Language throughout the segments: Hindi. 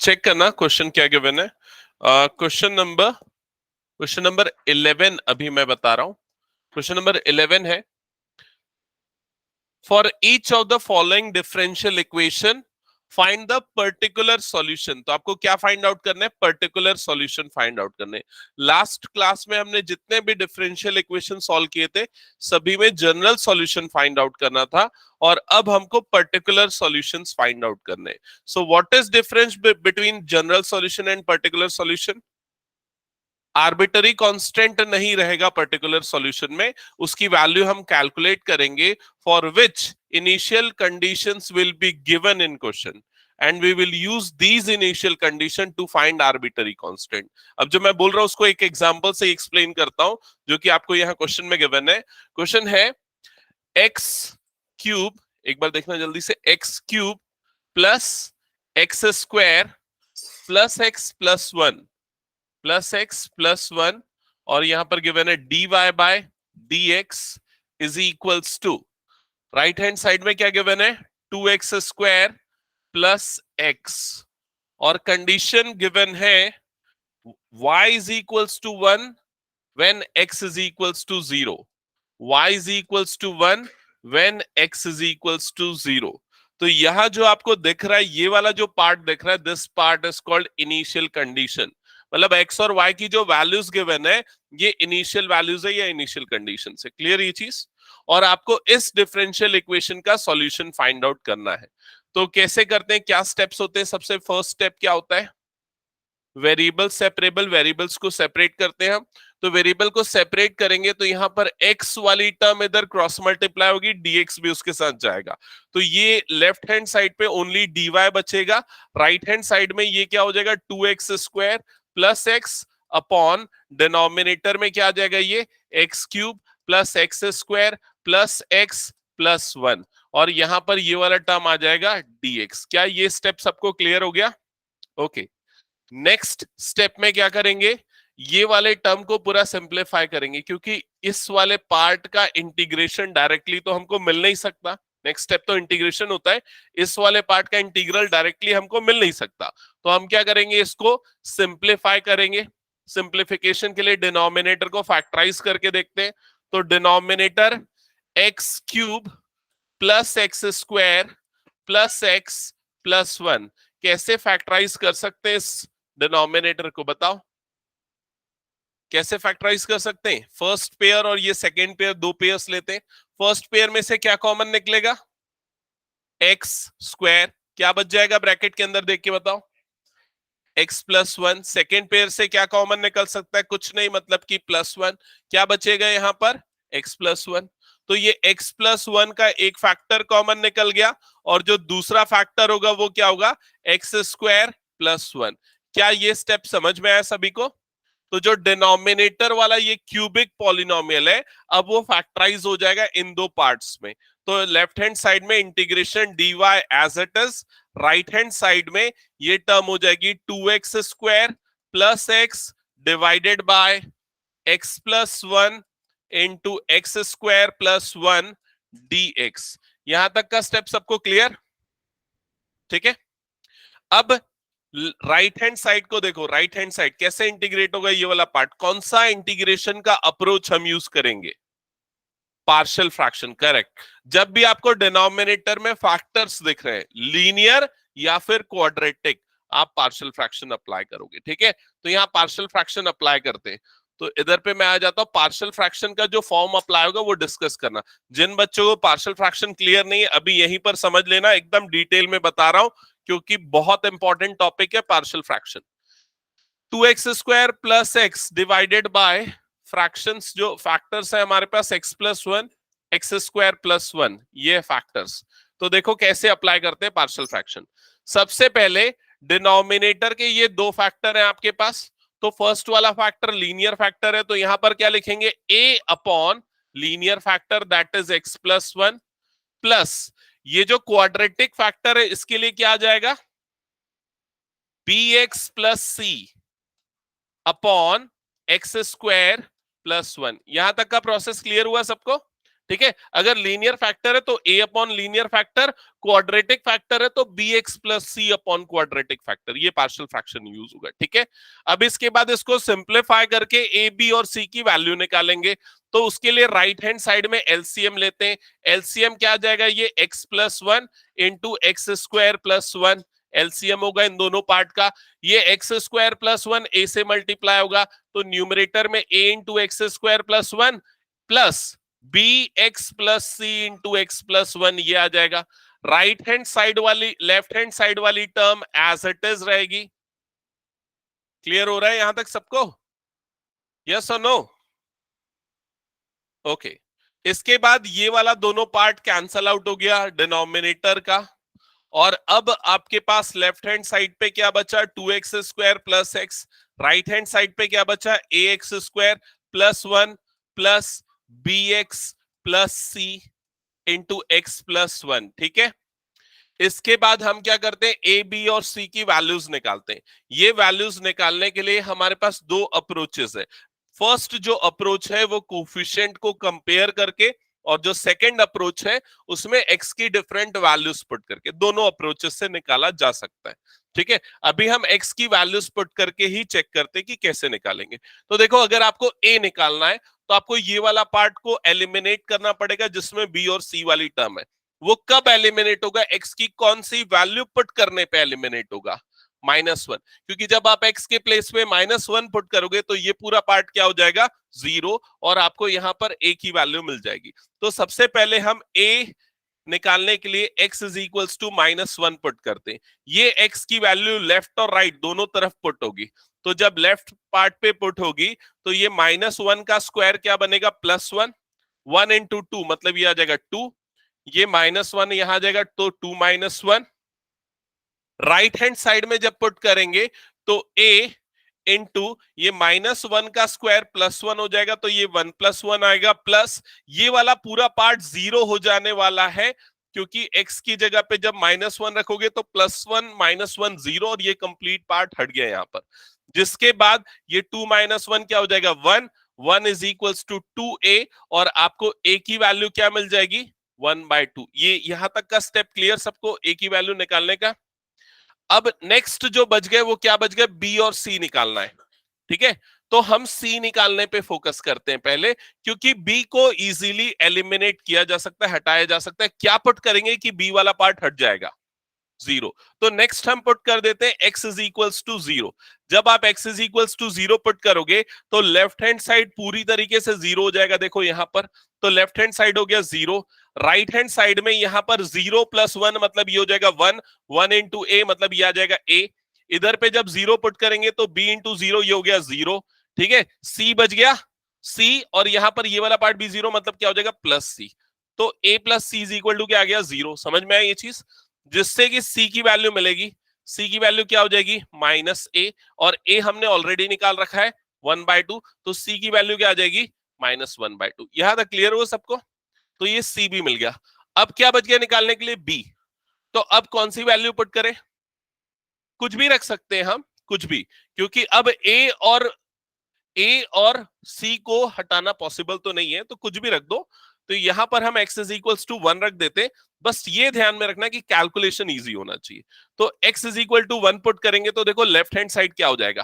चेक करना क्वेश्चन क्या गिवन है। क्वेश्चन नंबर 11 अभी मैं बता रहा हूं। क्वेश्चन नंबर 11 है, for each of the following differential equation find the particular solution. तो आपको क्या फाइंड आउट करना है? पर्टिकुलर सॉल्यूशन फाइंड आउट करने। लास्ट क्लास में हमने जितने भी डिफरेंशियल इक्वेशन सॉल्व किए थे सभी में जनरल सॉल्यूशन फाइंड आउट करना था, और अब हमको पर्टिकुलर सॉल्यूशंस फाइंड आउट करने। So what is difference between general solution and particular solution? Arbitrary constant नहीं रहेगा पर्टिकुलर सॉल्यूशन में, उसकी वैल्यू हम कैलकुलेट करेंगे for which initial conditions will be given in question, and we will use these initial condition to find arbitrary constant. अब जो मैं बोल रहा हूं उसको एक एग्जांपल से एक्सप्लेन करता हूं, जो कि आपको यहां क्वेश्चन में गिवन है। क्वेश्चन है एक्स क्यूब, एक बार देखना जल्दी से, x cube plus x square plus x plus one plus x plus one, और यहां पर गिवन है dy by d x is equals to, right hand side में क्या गिवन है? 2x स्क्वायर प्लस एक्स, और कंडीशन गिवन है y is equals to 1 when x is equals to 0, y is equals to 1 when x is equals to 0। तो यहां जो आपको दिख रहा है, ये वाला जो पार्ट दिख रहा है, this part is called initial condition. मतलब x और y की जो वैल्यूज गिवन है ये इनिशियल वैल्यूज है या इनिशियल कंडीशन से। क्लियर ये चीज? और आपको इस डिफरेंशियल इक्वेशन का सॉल्यूशन फाइंड आउट करना है। तो कैसे करते हैं, क्या स्टेप्स होते हैं? सबसे फर्स्ट स्टेप क्या होता है? वेरिएबल सेपरेबल, वेरिएबल्स को सेपरेट करते हैं हम। तो वेरिएबल को सेपरेट करेंगे तो यहां पर x वाली टर्म इधर क्रॉस मल्टीप्लाई होगी, dx भी उसके साथ जाएगा। तो ये लेफ्ट हैंड साइड पे ओनली dy बचेगा, राइट हैंड साइड में ये क्या हो जाएगा? 2x square plus x upon denominator में क्या आ जाएगा? ये x cube plus x square plus x plus one, और यहां पर ये वाला टर्म आ जाएगा dx। क्या ये स्टेप सबको क्लियर हो गया? ओके। नेक्स्ट स्टेप में क्या करेंगे? ये वाले टर्म को पूरा सिंप्लीफाई करेंगे, क्योंकि इस वाले पार्ट का इंटीग्रेशन डायरेक्टली तो हमको मिल नहीं सकता। नेक्स्ट स्टेप तो इंटीग्रेशन होता है, इस वाले पार्ट का इंटीग्रल डायरेक्टली हमको मिल नहीं सकता। तो हम क्या करेंगे? इसको सिंप्लीफाई करेंगे। सिंप्लीफिकेशन के लिए डिनोमिनेटर को फैक्टराइज करके देखते हैं। तो denominator x cube plus x square plus x plus one, कैसे फैक्टराइज कर सकते हैं इस डिनोमिनेटर को? बताओ कैसे फैक्टराइज कर सकते हैं? फर्स्ट पेयर और ये सेकेंड पेयर, दो पेयर्स लेते हैं। फर्स्ट पेयर में से क्या कॉमन निकलेगा? X square. क्या बच जाएगा ब्रैकेट के अंदर? देख के बताओ। X plus one. Second pair से क्या कॉमन निकल सकता है? कुछ नहीं, मतलब कि प्लस वन। क्या बचेगा यहां पर? X plus one. तो ये एक्स प्लस वन का एक फैक्टर कॉमन निकल गया, और जो दूसरा फैक्टर होगा वो क्या होगा? X square plus one. क्या ये स्टेप समझ में आया सभी को? तो जो डिनोमिनेटर वाला ये क्यूबिक पॉलिनोमियल है, अब वो फैक्टराइज हो जाएगा इन दो पार्ट्स में। तो लेफ्ट हैंड साइड में integration dy as it is, right hand side में ये टर्म हो जाएगी 2x square plus x divided by x plus one into x square plus one dx। यहां तक का स्टेप सबको क्लियर? ठीक है। अब राइट हैंड साइड को देखो, राइट हैंड साइड कैसे इंटीग्रेट होगा? ये वाला पार्ट, कौन सा इंटीग्रेशन का अप्रोच हम यूज करेंगे? Partial fraction. करेक्ट। जब भी आपको डिनोमिनेटर में फैक्टर्स दिख रहे हैं, लीनियर या फिर क्वाड्रेटिक, आप पार्शियल फ्रैक्शन अप्लाई करोगे। ठीक है, तो यहां पार्शियल फ्रैक्शन अप्लाई करते हैं। तो इधर पे मैं आ जाता हूं, पार्शियल फ्रैक्शन का जो फॉर्म अप्लाई होगा वो डिस्कस करना। जिन बच्चों को पार्शियल फ्रैक्शन क्लियर नहीं है, अभी यहीं पर समझ लेना, एकदम डिटेल में बता रहा हूं, क्योंकि बहुत इंपॉर्टेंट टॉपिक है partial fraction. 2x square plus x divided bye fractions, जो फैक्टर्स है हमारे पास x plus one, x square plus one, ये फैक्टर्स। तो देखो कैसे अप्लाई करते हैं पार्शियल फ्रैक्शन। सबसे पहले डिनोमिनेटर के ये दो फैक्टर हैं आपके पास। तो फर्स्ट वाला फैक्टर लीनियर फैक्टर है, तो यहां पर क्या लिखेंगे? a upon linear factor that is x plus one, plus ये जो क्वाड्रेटिक फैक्टर है इसके लिए क्या आ जाएगा? bx plus C upon X square plus one. यहां तक का प्रोसेस क्लियर हुआ सबको? ठीक है, अगर लीनियर फैक्टर है तो a upon linear factor, quadratic factor है तो bx plus c upon quadratic factor, ये पार्शियल फ्रैक्शन यूज होगा। ठीक है, अब इसके बाद इसको सिंप्लीफाई करके a b और c की वैल्यू निकालेंगे। तो उसके लिए राइट हैंड साइड में एलसीएम लेते हैं। एलसीएम क्या आ जाएगा, ये x plus one into x square plus one, LCM होगा इन दोनों पार्ट का। ये x square plus one a से मल्टीप्लाई होगा, तो न्यूमरेटर में a into x square plus one plus B x plus C into x plus one, ये आ जाएगा। राइट हैंड साइड वाली, लेफ्ट हैंड साइड वाली टर्म एज इट इज रहेगी। क्लियर हो रहा है यहां तक सबको? यस और नो? ओके, इसके बाद ये वाला दोनों पार्ट कैंसल आउट हो गया डिनोमिनेटर का, और अब आपके पास लेफ्ट हैंड साइड पे क्या बचा, 2x² plus X. Right hand side पे क्या बचा, ax² plus one plus bx plus सी इंटू एक्स प्लस वन। ठीक है, इसके बाद हम क्या करते हैं, ए बी और सी की वैल्यूज निकालते हैं। ये वैल्यूज निकालने के लिए हमारे पास दो अप्रोचेस है। फर्स्ट जो अप्रोच है वो कोफिशिएंट को कंपेयर करके, और जो सेकंड अप्रोच है उसमें एक्स की डिफरेंट वैल्यूज पुट करके, दोनों अप्रोचेस से निकाला जा सकता है। ठीक है, अभी हम एक्स की वैल्यूज पुट करके ही चेक करते हैं कि कैसे निकालेंगे। तो देखो, अगर आपको ए निकालना है तो आपको ये वाला पार्ट को एलिमिनेट करना पड़ेगा जिसमें बी और सी वाली टर्म है। वो कब एलिमिनेट होगा, एक्स की कौन सी वैल्यू पुट करने पे एलिमिनेट होगा, -1, क्योंकि जब आप एक्स के प्लेस में -1 पुट करोगे तो ये पूरा पार्ट क्या हो जाएगा, 0, और आपको यहां पर ए की वैल्यू मिल जाएगी। तो सबसे पहले हम ए निकालने के लिए x is equals to -1 put करते हैं। ये x की वैल्यू लेफ्ट और राइट दोनों तरफ पुट होगी। तो जब लेफ्ट पार्ट पे पुट होगी तो ये -1 का स्क्वायर क्या बनेगा, +1, 1 इंटू 2 मतलब ये आ जाएगा 2, ये -1 यहां आ जाएगा तो 2 - 1। राइट हैंड साइड में जब पुट करेंगे तो a इंटू ये -1 का स्क्वायर +1 हो जाएगा, तो ये 1 + 1 आएगा, प्लस ये वाला पूरा पार्ट 0 हो जाने वाला है, क्योंकि x की जगह पे जब -1 रखोगे तो +1 -1 0, और ये कंप्लीट पार्ट हट गया यहां पर। जिसके बाद ये 2 - 1 क्या हो जाएगा, 1, 1 इज इक्वल्स टू 2a, और आपको a की वैल्यू क्या मिल जाएगी, 1/2। ये यहां तक का स्टेप क्लियर सबको, a की वैल्यू निकालने का। अब नेक्स्ट जो बच गए वो क्या बच गए, बी और सी निकालना है। ठीक है, तो हम सी निकालने पे फोकस करते हैं पहले, क्योंकि बी को इजीली एलिमिनेट किया जा सकता है, हटाया जा सकता है। क्या पुट करेंगे कि बी वाला पार्ट हट जाएगा, 0। तो नेक्स्ट हम पुट कर देते हैं x इज इक्वल्स टू 0। जब आप x is equals to 0 put करोगे तो लेफ्ट हैंड साइड पूरी तरीके से 0 हो जाएगा। देखो यहां पर तो लेफ्ट हैंड साइड हो गया 0, राइट हैंड साइड में यहां पर 0 + 1 मतलब ये हो जाएगा 1, 1 इंटू a मतलब ये आ जाएगा a। इधर पे जब 0 पुट करेंगे तो b इंटू 0 ये हो गया 0। ठीक है, c बच गया, c, और यहां पर ये वाला पार्ट भी 0 मतलब क्या हो जाएगा, +c। तो a + c is equal to क्या आ गया, 0। समझ में आई ये चीज, जिससे कि c की वैल्यू मिलेगी। c की वैल्यू क्या हो जाएगी, -a, और a हमने ऑलरेडी निकाल रखा है 1/2, तो c की वैल्यू क्या आ जाएगी, -1/2। यहां तक क्लियर हो सबको? तो ये c भी मिल गया। अब क्या बच गया निकालने के लिए, b। तो अब कौन सी वैल्यू पुट करें, कुछ भी रख सकते हैं हम, कुछ भी, क्योंकि अब a और c को हटाना पॉसिबल तो नहीं है, तो कुछ भी रख दो। तो यहां पर हम x इज इक्वल्स टू 1 रख देते। बस ये ध्यान में रखना कि कैलकुलेशन इजी होना चाहिए। तो x is equal to 1 put करेंगे तो देखो लेफ्ट हैंड साइड क्या हो जाएगा,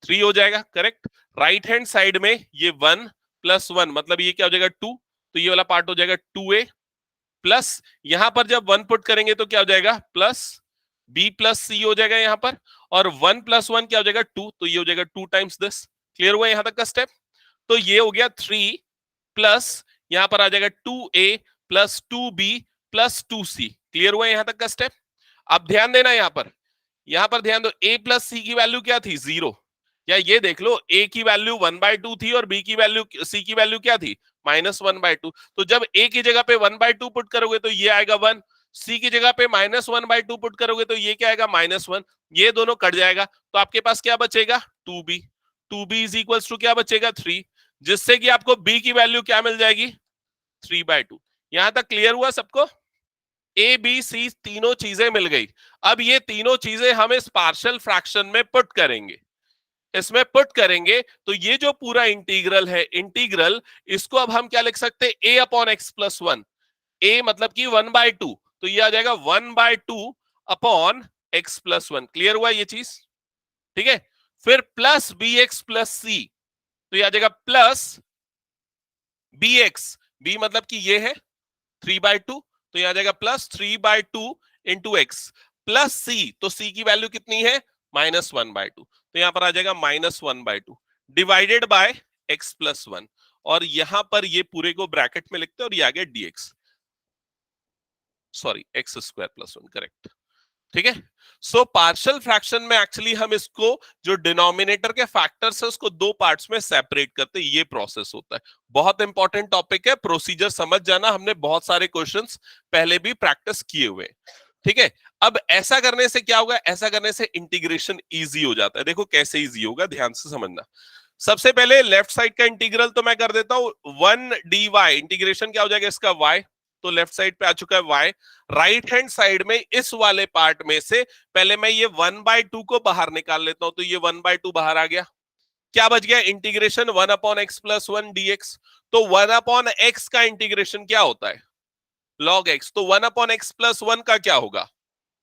3 हो जाएगा, करेक्ट। राइट हैंड साइड में ये 1 + 1 मतलब ये क्या हो जाएगा, 2, तो ये वाला पार्ट हो जाएगा 2a, प्लस यहां पर जब 1 पुट करेंगे तो क्या हो जाएगा, प्लस b + c हो जाएगा यहां पर, और 1 + 1 क्या हो जाएगा, 2, तो ये हो जाएगा 2 टाइम्स दिस। क्लियर हुआ यहां तक का स्टेप? तो ये हो गया 3 प्लस यहां पर आ जाएगा 2a + 2b + 2c। क्लियर हुआ यहां तक का स्टेप? अब ध्यान देना यहां पर ध्यान दो, a + c की वैल्यू क्या थी, 0। या ये देख लो, a की वैल्यू 1/2 थी और b की वैल्यू, c की वैल्यू क्या थी, -1/2। तो जब a की जगह पे 1/2 पुट करोगे तो ये आएगा 1, c की जगह पे -1/2 पुट करोगे तो ये क्या आएगा, -1। ये दोनों कट जाएगा तो आपके पास क्या बचेगा, 2b। 2b is equals to क्या बचेगा, 3, जिससे कि आपको b की वैल्यू क्या मिल जाएगी, 3/2। यहां तक क्लियर हुआ सबको? ए बी सी तीनों चीजें मिल गई। अब ये तीनों चीजें हम इस पार्शियल फ्रैक्शन में पुट करेंगे। इसमें पुट करेंगे तो ये जो पूरा इंटीग्रल है, इंटीग्रल, इसको अब हम क्या लिख सकते हैं, a upon x plus one. a मतलब कि 1/2, तो ये आ जाएगा 1/2 upon x plus one. Clear हुआ ये चीज? ठीक है। फिर plus B x plus C, तो ये आ जाएगा प्लस बी एक्स, बी मतलब कि ये है 3/2, तो ये आ जाएगा plus 3/2 into x plus C, तो सी की वैल्यू कितनी है, -1/2, तो यहां पर आ जाएगा -1/2 divided by x plus one, और यहां पर ये पूरे को ब्रैकेट में लिखते हैं और ये आ गया dx, sorry x square plus one, correct. ठीक है। सो पार्शियल फ्रैक्शन में एक्चुअली हम इसको, जो डिनोमिनेटर के फैक्टर्स है उसको दो पार्ट्स में सेपरेट करते हैं, ये प्रोसेस होता है। बहुत इंपॉर्टेंट टॉपिक है, प्रोसीजर समझ जाना, हमने बहुत सारे क्वेश्चंस पहले भी प्रैक्टिस किए हुए। ठीक है। अब ऐसा करने से क्या होगा, ऐसा करने से इंटीग्रेशन इजी हो जाता है। देखो कैसे इजी होगा, ध्यान से समझना। सबसे पहले लेफ्ट साइड का इंटीग्रल तो मैं कर देता हूं 1 dy, इंटीग्रेशन क्या हो जाएगा इसका y, तो लेफ्ट साइड पे आ चुका है y। राइट हैंड साइड में इस वाले पार्ट में से पहले मैं ये 1/2 को बाहर निकाल लेता हूं, तो ये 1/2 बाहर आ गया। क्या बच गया, integration 1/x plus one dx। तो 1/x का इंटीग्रेशन क्या होता है, log x, तो 1/x प्लस वन का क्या होगा,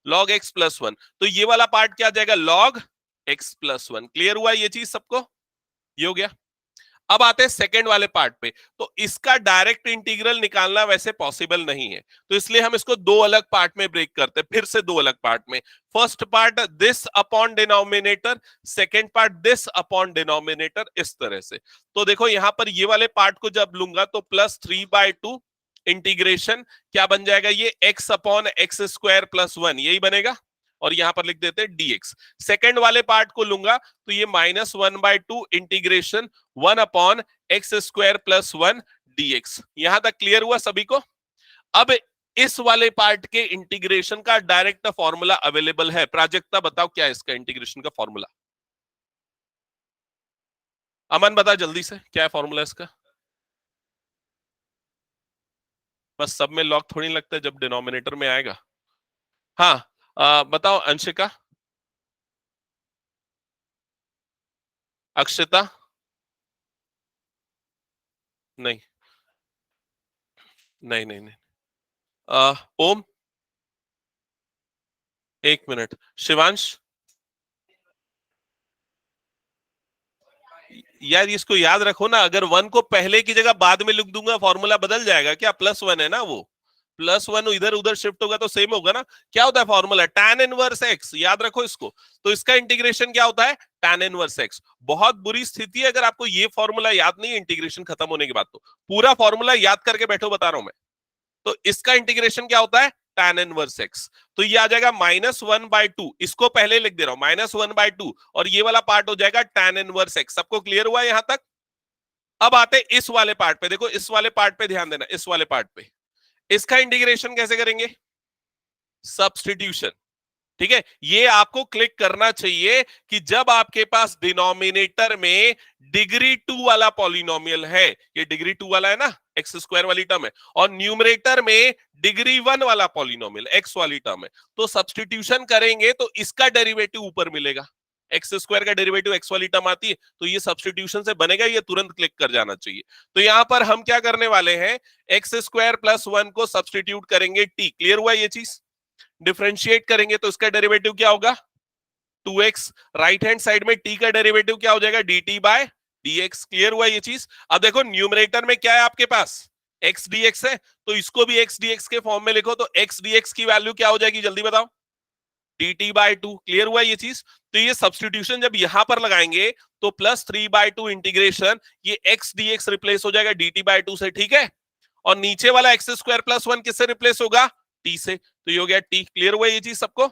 log x प्लस वन, तो ये वाला पार्ट क्या आ जाएगा, log x plus one. Clear हुआ ये चीज सबको, ये हो गया। अब आते हैं सेकंड वाले पार्ट पे, तो इसका डायरेक्ट इंटीग्रल निकालना वैसे पॉसिबल नहीं है, तो इसलिए हम इसको दो अलग पार्ट में ब्रेक करते हैं, फिर से दो अलग पार्ट में। First part this upon denominator, second part this upon denominator, इस तरह से। तो देखो यहां पर ये वाले पार्ट को जब लूंगा तो +3/2 इंटीग्रेशन क्या बन जाएगा, ये x upon X square plus one, यही बनेगा, और यहां पर लिख देते हैं dx। सेकंड वाले पार्ट को लूंगा तो ये -1/2 integration 1/x² plus one dx। यहां तक क्लियर हुआ सभी को? अब इस वाले पार्ट के इंटीग्रेशन का डायरेक्ट फॉर्मूला अवेलेबल है। प्राजक्ता बताओ क्या है इसका इंटीग्रेशन का फॉर्मूला? अमन बता जल्दी से, क्या है फॉर्मूला इसका? बस सब में लॉग थोड़ी लगता है जब डिनोमिनेटर में आएगा। हाँ, बताओ अंशिका, अक्षिता, नहीं नहीं नहीं नहीं, ओम, एक मिनट, शिवांश, यार इसको याद रखो ना, अगर वन को पहले की जगह बाद में लिख दूंगा फॉर्मूला बदल जाएगा क्या, +1 है ना, वो +1 इधर उधर शिफ्ट होगा तो सेम होगा ना। क्या होता है फॉर्मूला, tan इनवर्स x, याद रखो इसको। तो इसका इंटीग्रेशन क्या होता है, tan इनवर्स x। बहुत बुरी स्थिति है अगर आपको ये फॉर्मूला याद नहीं है इंटीग्रेशन खत्म होने के बाद, तो पूरा फॉर्मूला याद करके बैठो, बता रहा हूं मैं। तो इसका इंटीग्रेशन क्या होता है, tan इनवर्स x, तो ये आ जाएगा -1/2, इसको पहले लिख दे रहा हूं -1/2, और ये वाला पार्ट हो जाएगा tan इनवर्स x। सबको क्लियर हुआ यहां तक? अब आते इस वाले पार्ट पे, देखो इस वाले पार्ट पे ध्यान देना, इस वाले पार्ट पे इसका इंटीग्रेशन कैसे करेंगे, सब्स्टिट्यूशन। ठीक है, ये आपको क्लिक करना चाहिए कि जब आपके पास डिनोमिनेटर में डिग्री 2 वाला पॉलिनोमियल है, ये डिग्री 2 वाला है ना, x² वाली टर्म है, और न्यूमरेटर में डिग्री 1 वाला पॉलिनोमियल x वाली टर्म है, तो सब्स्टिट्यूशन करेंगे तो इसका डेरिवेटिव ऊपर मिलेगा। x² का डेरिवेटिव x वाली टर्म आती है, तो ये सब्स्टिट्यूशन से बनेगा, ये तुरंत क्लिक कर जाना चाहिए। तो यहां पर हम क्या करने वाले हैं, x² प्लस वन को सब्स्टिट्यूट करेंगे t। क्लियर हुआ ये चीज? डिफरेंशिएट करेंगे तो इसका डेरिवेटिव क्या होगा, 2x। राइट हैंड साइड में t का डेरिवेटिव क्या हो जाएगा, dt बाय dx। क्लियर हुआ ये चीज? अब देखो न्यूमरेटर में क्या है आपके पास, x dx है, तो इसको भी x dx के फॉर्म में लिखो, तो x dx की वैल्यू क्या हो जाएगी, जल्दी बताओ, dt/2। क्लियर हुआ ये चीज? तो ये सब्स्टिट्यूशन जब यहां पर लगाएंगे तो +3/2 इंटीग्रेशन, ये x dx रिप्लेस हो जाएगा dt/2 से। ठीक है, और नीचे वाला x² प्लस वन किससे रिप्लेस होगा, t से, तो ये हो गया t। क्लियर हुआ ये चीज सबको?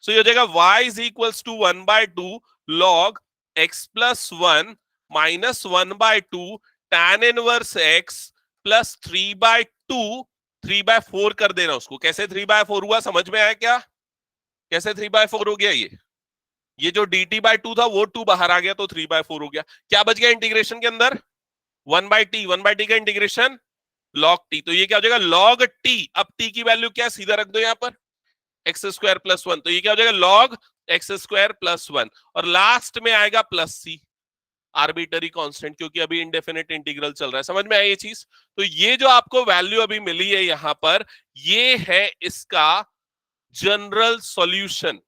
सो ये हो जाएगा y is equals to 1/2 log x plus one -1/2 tan inverse x plus 3/2, 3/4 कर देना उसको। कैसे 3/4 हुआ, समझ में आया क्या, कैसे 3/4 हो गया ये जो dt/2 था वो 2 बाहर आ गया तो 3/4 हो गया। क्या बच गया इंटीग्रेशन के अंदर, 1/t, 1/t का इंटीग्रेशन log t, तो ये क्या हो जाएगा log t। अब t की वैल्यू क्या है, सीधा रख दो यहां पर x² प्लस वन, तो ये क्या हो जाएगा log एक्स स्क्वायर प्लस 1 और लास्ट में आएगा प्लस सी, आर्बिटरी कांस्टेंट, क्योंकि अभी इंडेफिनिट इंटीग्रल चल रहा है। समझ में आई ये चीज? तो ये जो आपको वैल्यू अभी मिली है यहां पर, ये है इसका जनरल सॉल्यूशन।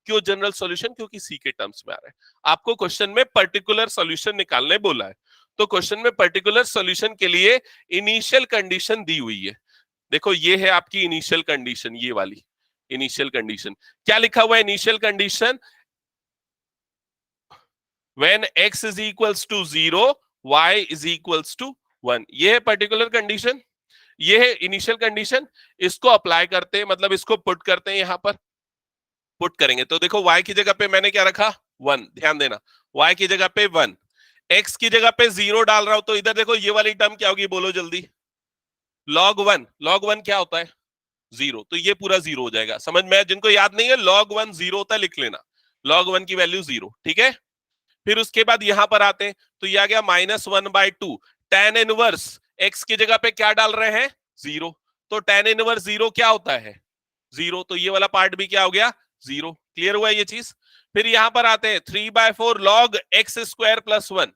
क्यों जनरल सॉल्यूशन? क्योंकि सी के टर्म्स में आ रहा है। आपको क्वेश्चन में पर्टिकुलर सॉल्यूशन निकालने बोला है, तो क्वेश्चन में पर्टिकुलर सॉल्यूशन के लिए इनिशियल कंडीशन दी हुई है। देखो ये है आपकी इनिशियल कंडीशन, ये वाली इनिशियल कंडीशन। क्या लिखा हुआ है initial condition? when x is equals to 0 y is equals to 1। ये है पर्टिकुलर कंडीशन, ये है इनिशियल कंडीशन। इसको अप्लाई करते हैं, मतलब इसको पुट करते हैं, यहां पर पुट करेंगे तो देखो y की जगह पे मैंने क्या रखा? 1। ध्यान देना, y की जगह पे 1, x की जगह पे 0 डाल रहा हूं, तो इधर देखो ये वाली टर्म क्या होगी, बोलो जल्दी। log 1, log 1 क्या होता है? 0, तो ये पूरा 0 हो जाएगा। समझ में? जिनको याद नहीं है, log 1 0 होता है, लिख लेना, log 1 की वैल्यू 0। ठीक है, फिर उसके बाद यहां पर आते हैं, तो ये आ गया -1/2। tan इनवर्स x की जगह पे क्या डाल रहे हैं? 0, तो tan इनवर्स 0 क्या होता है? 0, तो ये वाला पार्ट भी क्या हो गया? 0। क्लियर हुआ ये चीज? फिर यहां पर आते हैं, 3/4 log x square plus 1,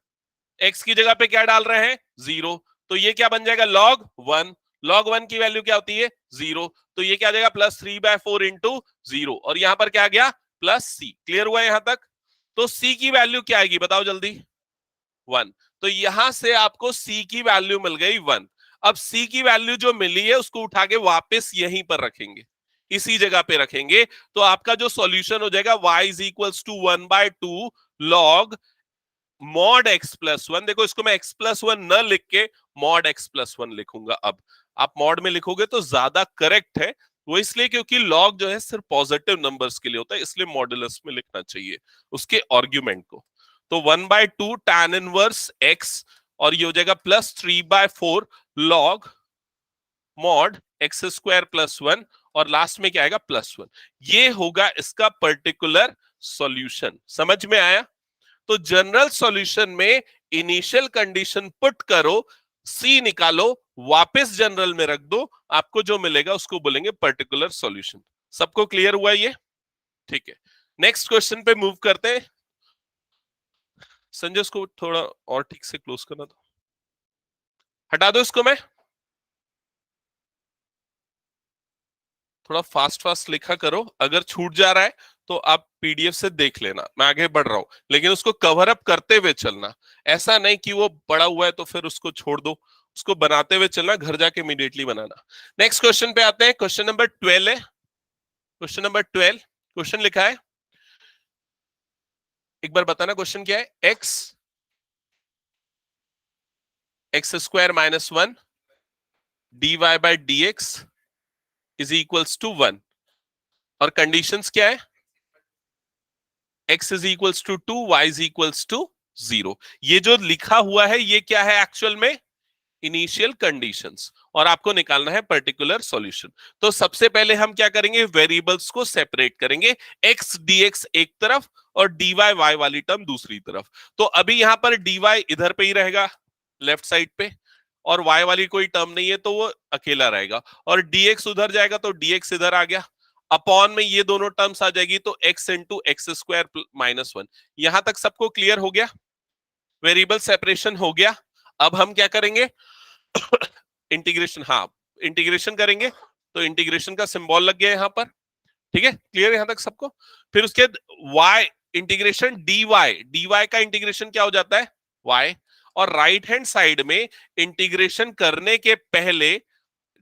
x की जगह पे क्या डाल रहे हैं? 0, तो ये क्या बन जाएगा? log 1। log 1 की वैल्यू क्या होती है? 0, तो ये क्या आ जाएगा? +3/4 इंटू 0, और यहां पर क्या आ गया? +c। क्लियर हुआ यहां तक? तो c की वैल्यू क्या आएगी, बताओ जल्दी? 1। तो यहां से आपको c की वैल्यू मिल गई 1। अब c की वैल्यू जो मिली है उसको उठा के वापस यहीं पर रखेंगे, इसी जगह पे रखेंगे, तो आपका जो सॉल्यूशन हो जाएगा y is equals to 1/2 log mod x plus 1। देखो इसको मैं x प्लस 1 न लिख के mod x प्लस 1 लिखूंगा। अब आप मॉड में लिखोगे तो ज्यादा करेक्ट है, वो इसलिए क्योंकि लॉग जो है सिर्फ पॉजिटिव नंबर्स के लिए होता है, इसलिए मॉडुलस में लिखना चाहिए उसके आर्ग्यूमेंट को। तो 1/2 tan इनवर्स x, और ये हो जाएगा +3/4 log mod x square plus 1, और लास्ट में क्या आएगा? +1। ये होगा इसका पर्टिकुलर सॉल्यूशन। समझ में आया? तो जनरल सॉल्यूशन में इनिशियल कंडीशन पुट करो, सी निकालो, वापस जनरल में रख दो, आपको जो मिलेगा उसको बोलेंगे पर्टिकुलर सॉल्यूशन। सबको क्लियर हुआ ये? ठीक है, नेक्स्ट क्वेश्चन पे मूव करते हैं। संजय इसको थोड़ा और ठीक से क्लोज करना, तो हटा दो इसको। मैं थोड़ा फास्ट फास्ट लिखा करो, अगर छूट जा रहा है तो आप पीडीएफ से देख लेना, मैं आगे बढ़ रहा हूं, लेकिन उसको कवर अप करते हुए चलना। ऐसा नहीं कि वो पड़ा हुआ है तो फिर उसको छोड़ दो, उसको बनाते हुए चलना, घर जाके इमीडिएटली बनाना। नेक्स्ट क्वेश्चन पे आते हैं, क्वेश्चन नंबर 12 है। क्वेश्चन नंबर 12, क्वेश्चन लिखा है, एक बार बताना क्वेश्चन क्या है। X square -1 dy/dx is equals to 1, और कंडीशंस क्या है? x is equals to 2, y is equals to 0। ये जो लिखा हुआ है ये क्या है एक्चुअल में? इनिशियल कंडीशंस, और आपको निकालना है पर्टिकुलर सॉल्यूशन। तो सबसे पहले हम क्या करेंगे? वेरिएबल्स को सेपरेट करेंगे, x dx एक तरफ और dy y वाली टर्म दूसरी तरफ। तो अभी यहां पर dy इधर पे ही रहेगा लेफ्ट साइड पे, और y वाली कोई टर्म नहीं है तो वो अकेला रहेगा, और dx उधर जाएगा तो dx इधर आ गया, अपॉन में ये दोनों टर्म्स आ जाएगी, तो x इंटू एक्स स्क्वायर -1। यहां तक सबको क्लियर हो गया? वेरिएबल सेपरेशन हो गया। अब हम क्या करेंगे? इंटीग्रेशन, हाँ इंटीग्रेशन करेंगे, तो इंटीग्रेशन का सिंबल लग गया यहां पर। ठीक है, क्लियर यहां तक सबको? फिर उसके y इंटीग्रेशन dy का इंटीग्रेशन क्या हो जाता है? y, और राइट हैंड साइड में इंटीग्रेशन करने के पहले,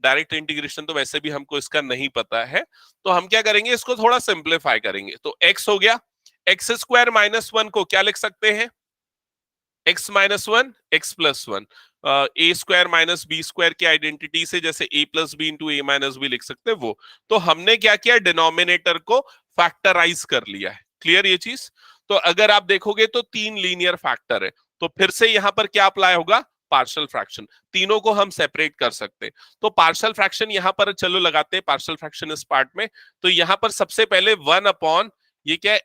डायरेक्ट इंटीग्रेशन तो वैसे भी हमको इसका नहीं पता है, तो हम क्या करेंगे? इसको थोड़ा सिंप्लीफाई करेंगे। तो x हो गया, एक्स स्क्वायर -1 को क्या लिख सकते हैं? x -1 x plus 1, a square minus b square की आइडेंटिटी से, जैसे a plus b into a minus b लिख सकते हैं वो। तो हमने क्या किया? डिनोमिनेटर को फैक्टराइज कर लिया है। क्लियर ये चीज? तो अगर आप देखोगे तो 3 लीनियर फैक्टर है, तो फिर से यहां पर क्या अप्लाई होगा? Partial fraction. तीनों को हम सेपरेट कर सकते हैं, तो पार्शियल फ्रैक्शन यहां पर चलो लगाते हैं, पार्शियल फ्रैक्शन इस पार्ट में। तो यहां पर सबसे पहले 1/, ये क्या है?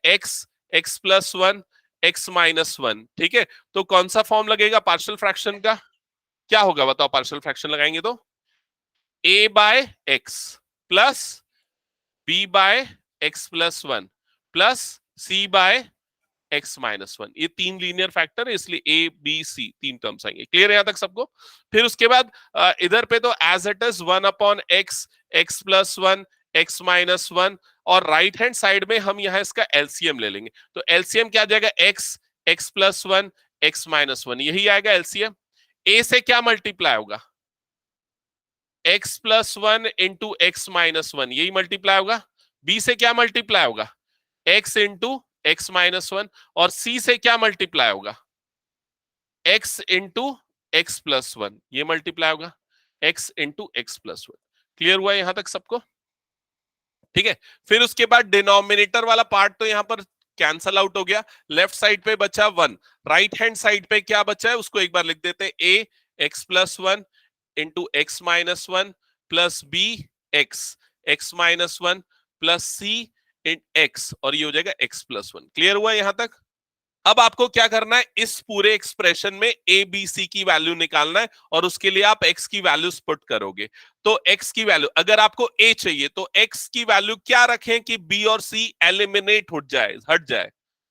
x plus 1 x -1। ठीक है, तो कौन सा फॉर्म लगेगा पार्शियल फ्रैक्शन का? क्या होगा बताओ? पार्शियल फ्रैक्शन लगाएंगे तो a/x plus b/x plus 1 plus C by x minus one. ये तीन लीनियर फैक्टर है, इसलिए ए बी सी तीन टर्म्स आएंगे। क्लियर है यहां तक सबको? फिर उसके बाद इधर पे तो as it is 1/x, x plus one, x minus one, और राइट हैंड साइड में हम यहाँ इसका एलसीएम ले लेंगे। तो एलसीएम क्या आ जाएगा? x plus one, x minus one, यही आएगा एलसीएम। ए से क्या मल्टीप्लाई होगा? x plus one into X minus one, यही मल्टीप्लाई होगा। बी से क्या मल्टीप्लाई होगा? x into X minus one, और सी से क्या मल्टीप्लाई होगा? x into x plus one, ये मल्टीप्लाई होगा x into x plus one. Clear हुआ यहां तक सबको? ठीक है। फिर उसके बाद डिनोमिनेटर वाला पार्ट तो यहां पर कैंसल आउट हो गया। लेफ्ट साइड पे बचा वन, राइट हैंड साइड पे क्या बचा है उसको एक बार लिख देते हैं। A X plus one into X minus one plus B X minus one plus C in X, और ये हो जाएगा एक्स प्लस वन। क्लियर हुआ यहां तक? अब आपको क्या करना है, इस पूरे एक्सप्रेशन में ए बी सी की वैल्यू निकालना है, और उसके लिए आप एक्स की वैल्यूज पुट करोगे। तो एक्स की वैल्यू, अगर आपको ए चाहिए तो एक्स की वैल्यू क्या रखें कि बी और सी एलिमिनेट हट जाए,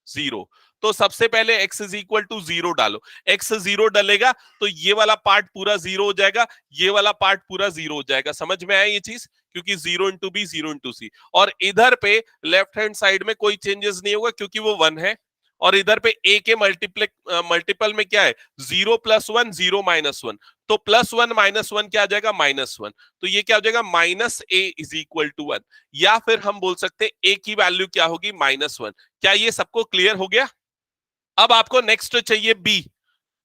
जीरो। तो सबसे पहले x is equal to zero डालो। x जीरो डलेगा तो ये वाला पार्ट पूरा जीरो हो जाएगा, ये वाला पार्ट पूरा जीरो हो जाएगा। समझ में आया ये चीज? क्योंकि zero into B, zero into C. और इधर पे लेफ्ट हैंड साइड में कोई चेंजेस नहीं होगा क्योंकि वो वन है, और इधर पे a के मल्टीपल में क्या है? Zero plus one, zero minus one. तो प्लस वन माइनस वन क्या आ जाएगा? Minus one. तो ये क्या हो जाएगा? Minus a is equal to one. या फिर हम बोल सकते हैं a की वैल्यू क्या होगी? Minus one. क्या ये सबको क्लियर हो गया? अब आपको नेक्स्ट चाहिए b।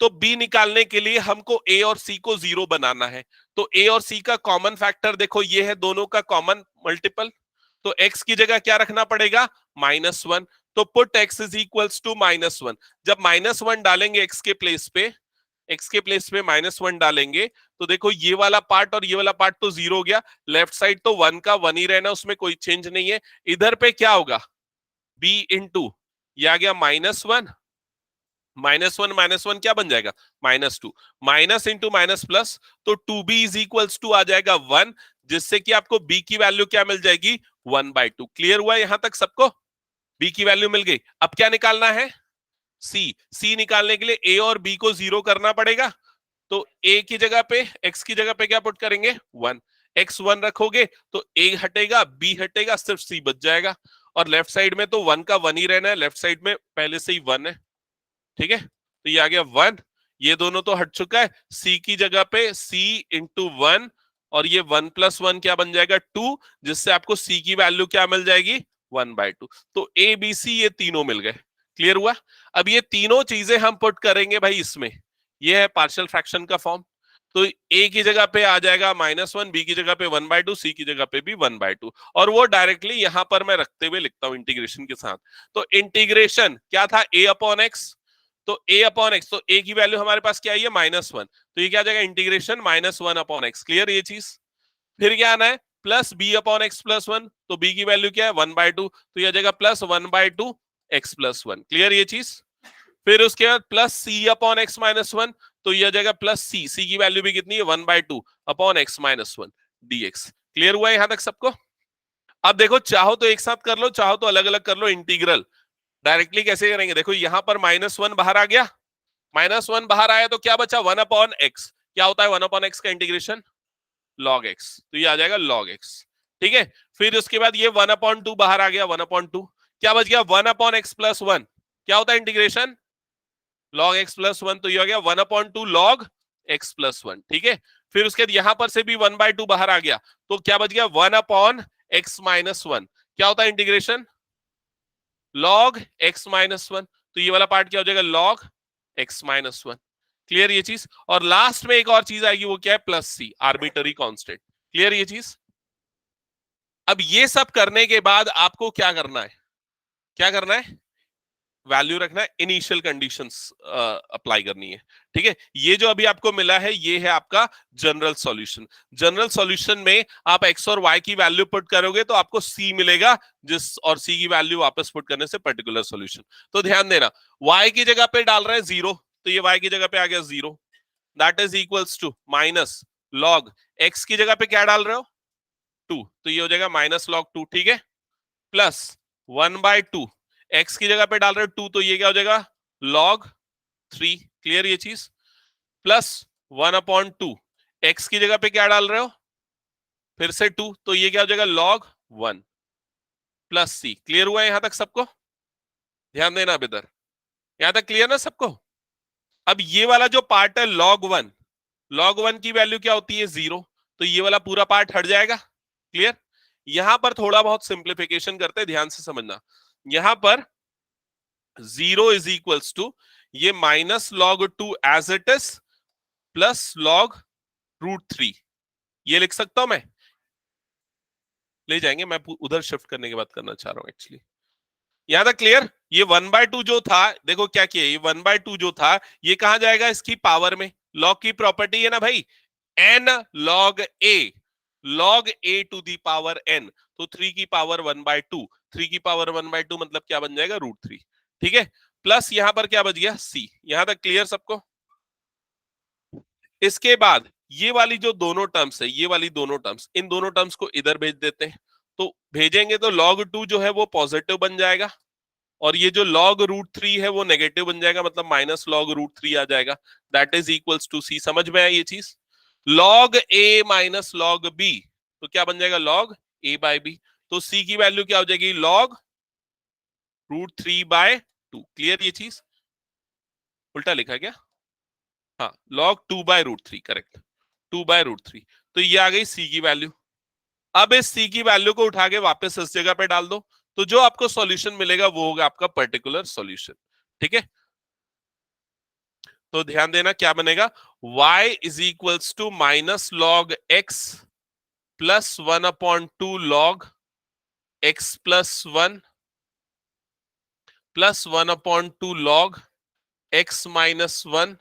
तो b निकालने के लिए हमको a और c को जीरो बनाना है। तो a और c का कॉमन फैक्टर देखो, ये है दोनों का कॉमन मल्टीपल। तो x की जगह क्या रखना पड़ेगा? Minus one. तो put x is equals to minus one. जब माइनस वन डालेंगे x के प्लेस पे माइनस वन डालेंगे, तो देखो ये वाला पार्ट और ये वाला पार्ट तो जीरो हो गया। लेफ्ट साइड तो वन का वन ही रहना, उसमें कोई चेंज नहीं है। इधर पे क्या होगा? b इंटू, ये आ गया माइनस वन, माइनस वन क्या बन जाएगा? Minus two. Minus into minus plus, तो two B is equals to आ जाएगा वन, जिससे कि आपको b की वैल्यू क्या मिल जाएगी? One by two. क्लियर हुआ यहां तक सबको? b की वैल्यू मिल गई। अब क्या निकालना है? c निकालने के लिए a और b को जीरो करना पड़ेगा। तो a की जगह पे, x की जगह पे क्या पुट करेंगे? वन। x वन रखोगे तो a हटेगा, b हटेगा, सिर्फ c बच जाएगा। और लेफ्ट साइड में तो वन का वन ही रहना है, लेफ्ट साइड में पहले से ही वन है। ठीक है, तो ये आ गया वन, ये दोनों तो हट चुका है। c की जगह पे c इंटू वन, और ये वन प्लस वन क्या बन जाएगा? टू, जिससे आपको c की वैल्यू क्या मिल जाएगी? One by two. तो a b c ये तीनों मिल गए। क्लियर हुआ? अब ये तीनों चीजें हम पुट करेंगे भाई इसमें। ये है पार्शियल फ्रैक्शन का फॉर्म। तो a की जगह पे आ जाएगा माइनस वन, बी की जगह पे वन बाई टू, सी की जगह पे भी वन बाई टू, और वो डायरेक्टली यहां पर मैं रखते हुए लिखता हूं इंटीग्रेशन के साथ। तो इंटीग्रेशन क्या था? a upon x. तो a अपॉन एक्स, तो a की वैल्यू हमारे पास क्या आई है? Minus one. तो ये क्या आ जाएगा? Integration minus one upon x. Clear ये चीज? फिर क्या आना है? Plus b upon x plus one. तो b की वैल्यू क्या है? One by two. तो ये आ जाएगा plus one by two x plus one. Clear ये चीज? फिर उसके बाद plus C upon x minus one. तो ये आ जाएगा प्लस सी की वैल्यू भी कितनी है? One by two upon x minus one dx। Clear हुआ यहां तक सबको? अब देखो, चाहो तो एक साथ कर लो, चाहो तो अलग अलग कर लो। इंटीग्रल डायरेक्टली कैसे करेंगे? देखो यहां पर माइनस वन बाहर आ गया, माइनस वन बाहर आया तो क्या बचा? One upon x. क्या होता है वन अपॉन एक्स का इंटीग्रेशन? Log x. तो ये आ जाएगा लॉग एक्स। ठीक है, फिर उसके बाद ये वन अपॉन टू बाहर आ गया, वन अपॉन टू। क्या बच गया? One upon x plus one. क्या होता है integration? Log x plus one. तो ये हो गया one upon two log x plus one. ठीक है, फिर उसके बाद यहां पर से भी वन बाय टू बाहर आ गया, तो क्या बच गया? One upon x minus one. क्या होता है integration? Log x minus one. तो ये वाला पार्ट क्या हो जाएगा? Log x minus one. Clear ये चीज? और लास्ट में एक और चीज आएगी, वो क्या है? प्लस सी, आर्बिटरी कांस्टेंट। क्लियर ये चीज? अब ये सब करने के बाद आपको क्या करना है? क्या करना है? वैल्यू रखना है, इनिशियल कंडीशंस अप्लाई करनी है। ठीक है, ये जो अभी आपको मिला है ये है आपका जनरल सॉल्यूशन। जनरल सॉल्यूशन में आप x और y की वैल्यू पुट करोगे तो आपको c मिलेगा, जिस और c की वैल्यू वापस पुट करने से पर्टिकुलर सॉल्यूशन। तो ध्यान देना, y की जगह पे डाल रहे हैं जीरो, तो ये y की जगह पे आ गया zero, that is equals to minus log x की जगह पे क्या डाल रहे हो? टू, तो ये हो जाएगा माइनस लॉग टू। ठीक है, प्लस 1/2, x की जगह पे डाल रहे हो 2, तो ये क्या हो जाएगा log 3, क्लियर ये चीज, प्लस 1/2, x की जगह पे क्या डाल रहे हो फिर से 2, तो ये क्या हो जाएगा log 1 प्लस c, क्लियर हुआ है यहां तक सबको, ध्यान देना अब इधर, यहां तक क्लियर ना सबको। अब ये वाला जो पार्ट है log 1 की वैल्यू क्या होती है 0, तो ये वाला पूरा पार्ट हट जाएगा, क्लियर। यहां पर थोड़ा बहुत सिंप्लीफिकेशन करते हैं, ध्यान से समझना, यहां पर 0 इज इक्वल्स टू ये -log 2 as it is plus log√3, ये लिख सकता हूं मैं, ले जाएंगे, मैं उधर शिफ्ट करने की बात करना चाह रहा हूं एक्चुअली, यहां तक क्लियर। ये 1/2 जो था, देखो क्या किया, ये 1/2 जो था ये कहां जाएगा इसकी पावर में, लॉग की प्रॉपर्टी है ना भाई, n log a to the power n, तो 3 की पावर 1/2, 3 की पावर 1/2 मतलब क्या बन जाएगा √3, ठीक है, प्लस यहां पर क्या बच गया c, यहां तक क्लियर सबको। इसके बाद ये वाली जो दोनों टर्म्स है, ये वाली दोनों टर्म्स, इन दोनों टर्म्स को इधर भेज देते हैं, तो भेजेंगे तो log 2 जो है वो पॉजिटिव बन जाएगा, और ये जो log√3 है वो नेगेटिव बन जाएगा, मतलब -log√3 आ जाएगा, that is equals to c, समझ में आया ये चीज, log a minus log b, तो क्या बन जाएगा log a/b, तो c की वैल्यू क्या हो जाएगी log√3/2, क्लियर ये चीज, उल्टा लिखा क्या, हाँ log 2/√3, करेक्ट, 2/√3, तो ये आ गई c की वैल्यू। अब इस c की वैल्यू को उठा के वापस इस जगह पे डाल दो, तो जो आपको सॉल्यूशन मिलेगा वो होगा आपका पर्टिकुलर सॉल्यूशन, ठीक है। तो ध्यान देना क्या बनेगा, y is equals to -log x plus 1/2 log x plus 1 plus 1/2 log x minus 1,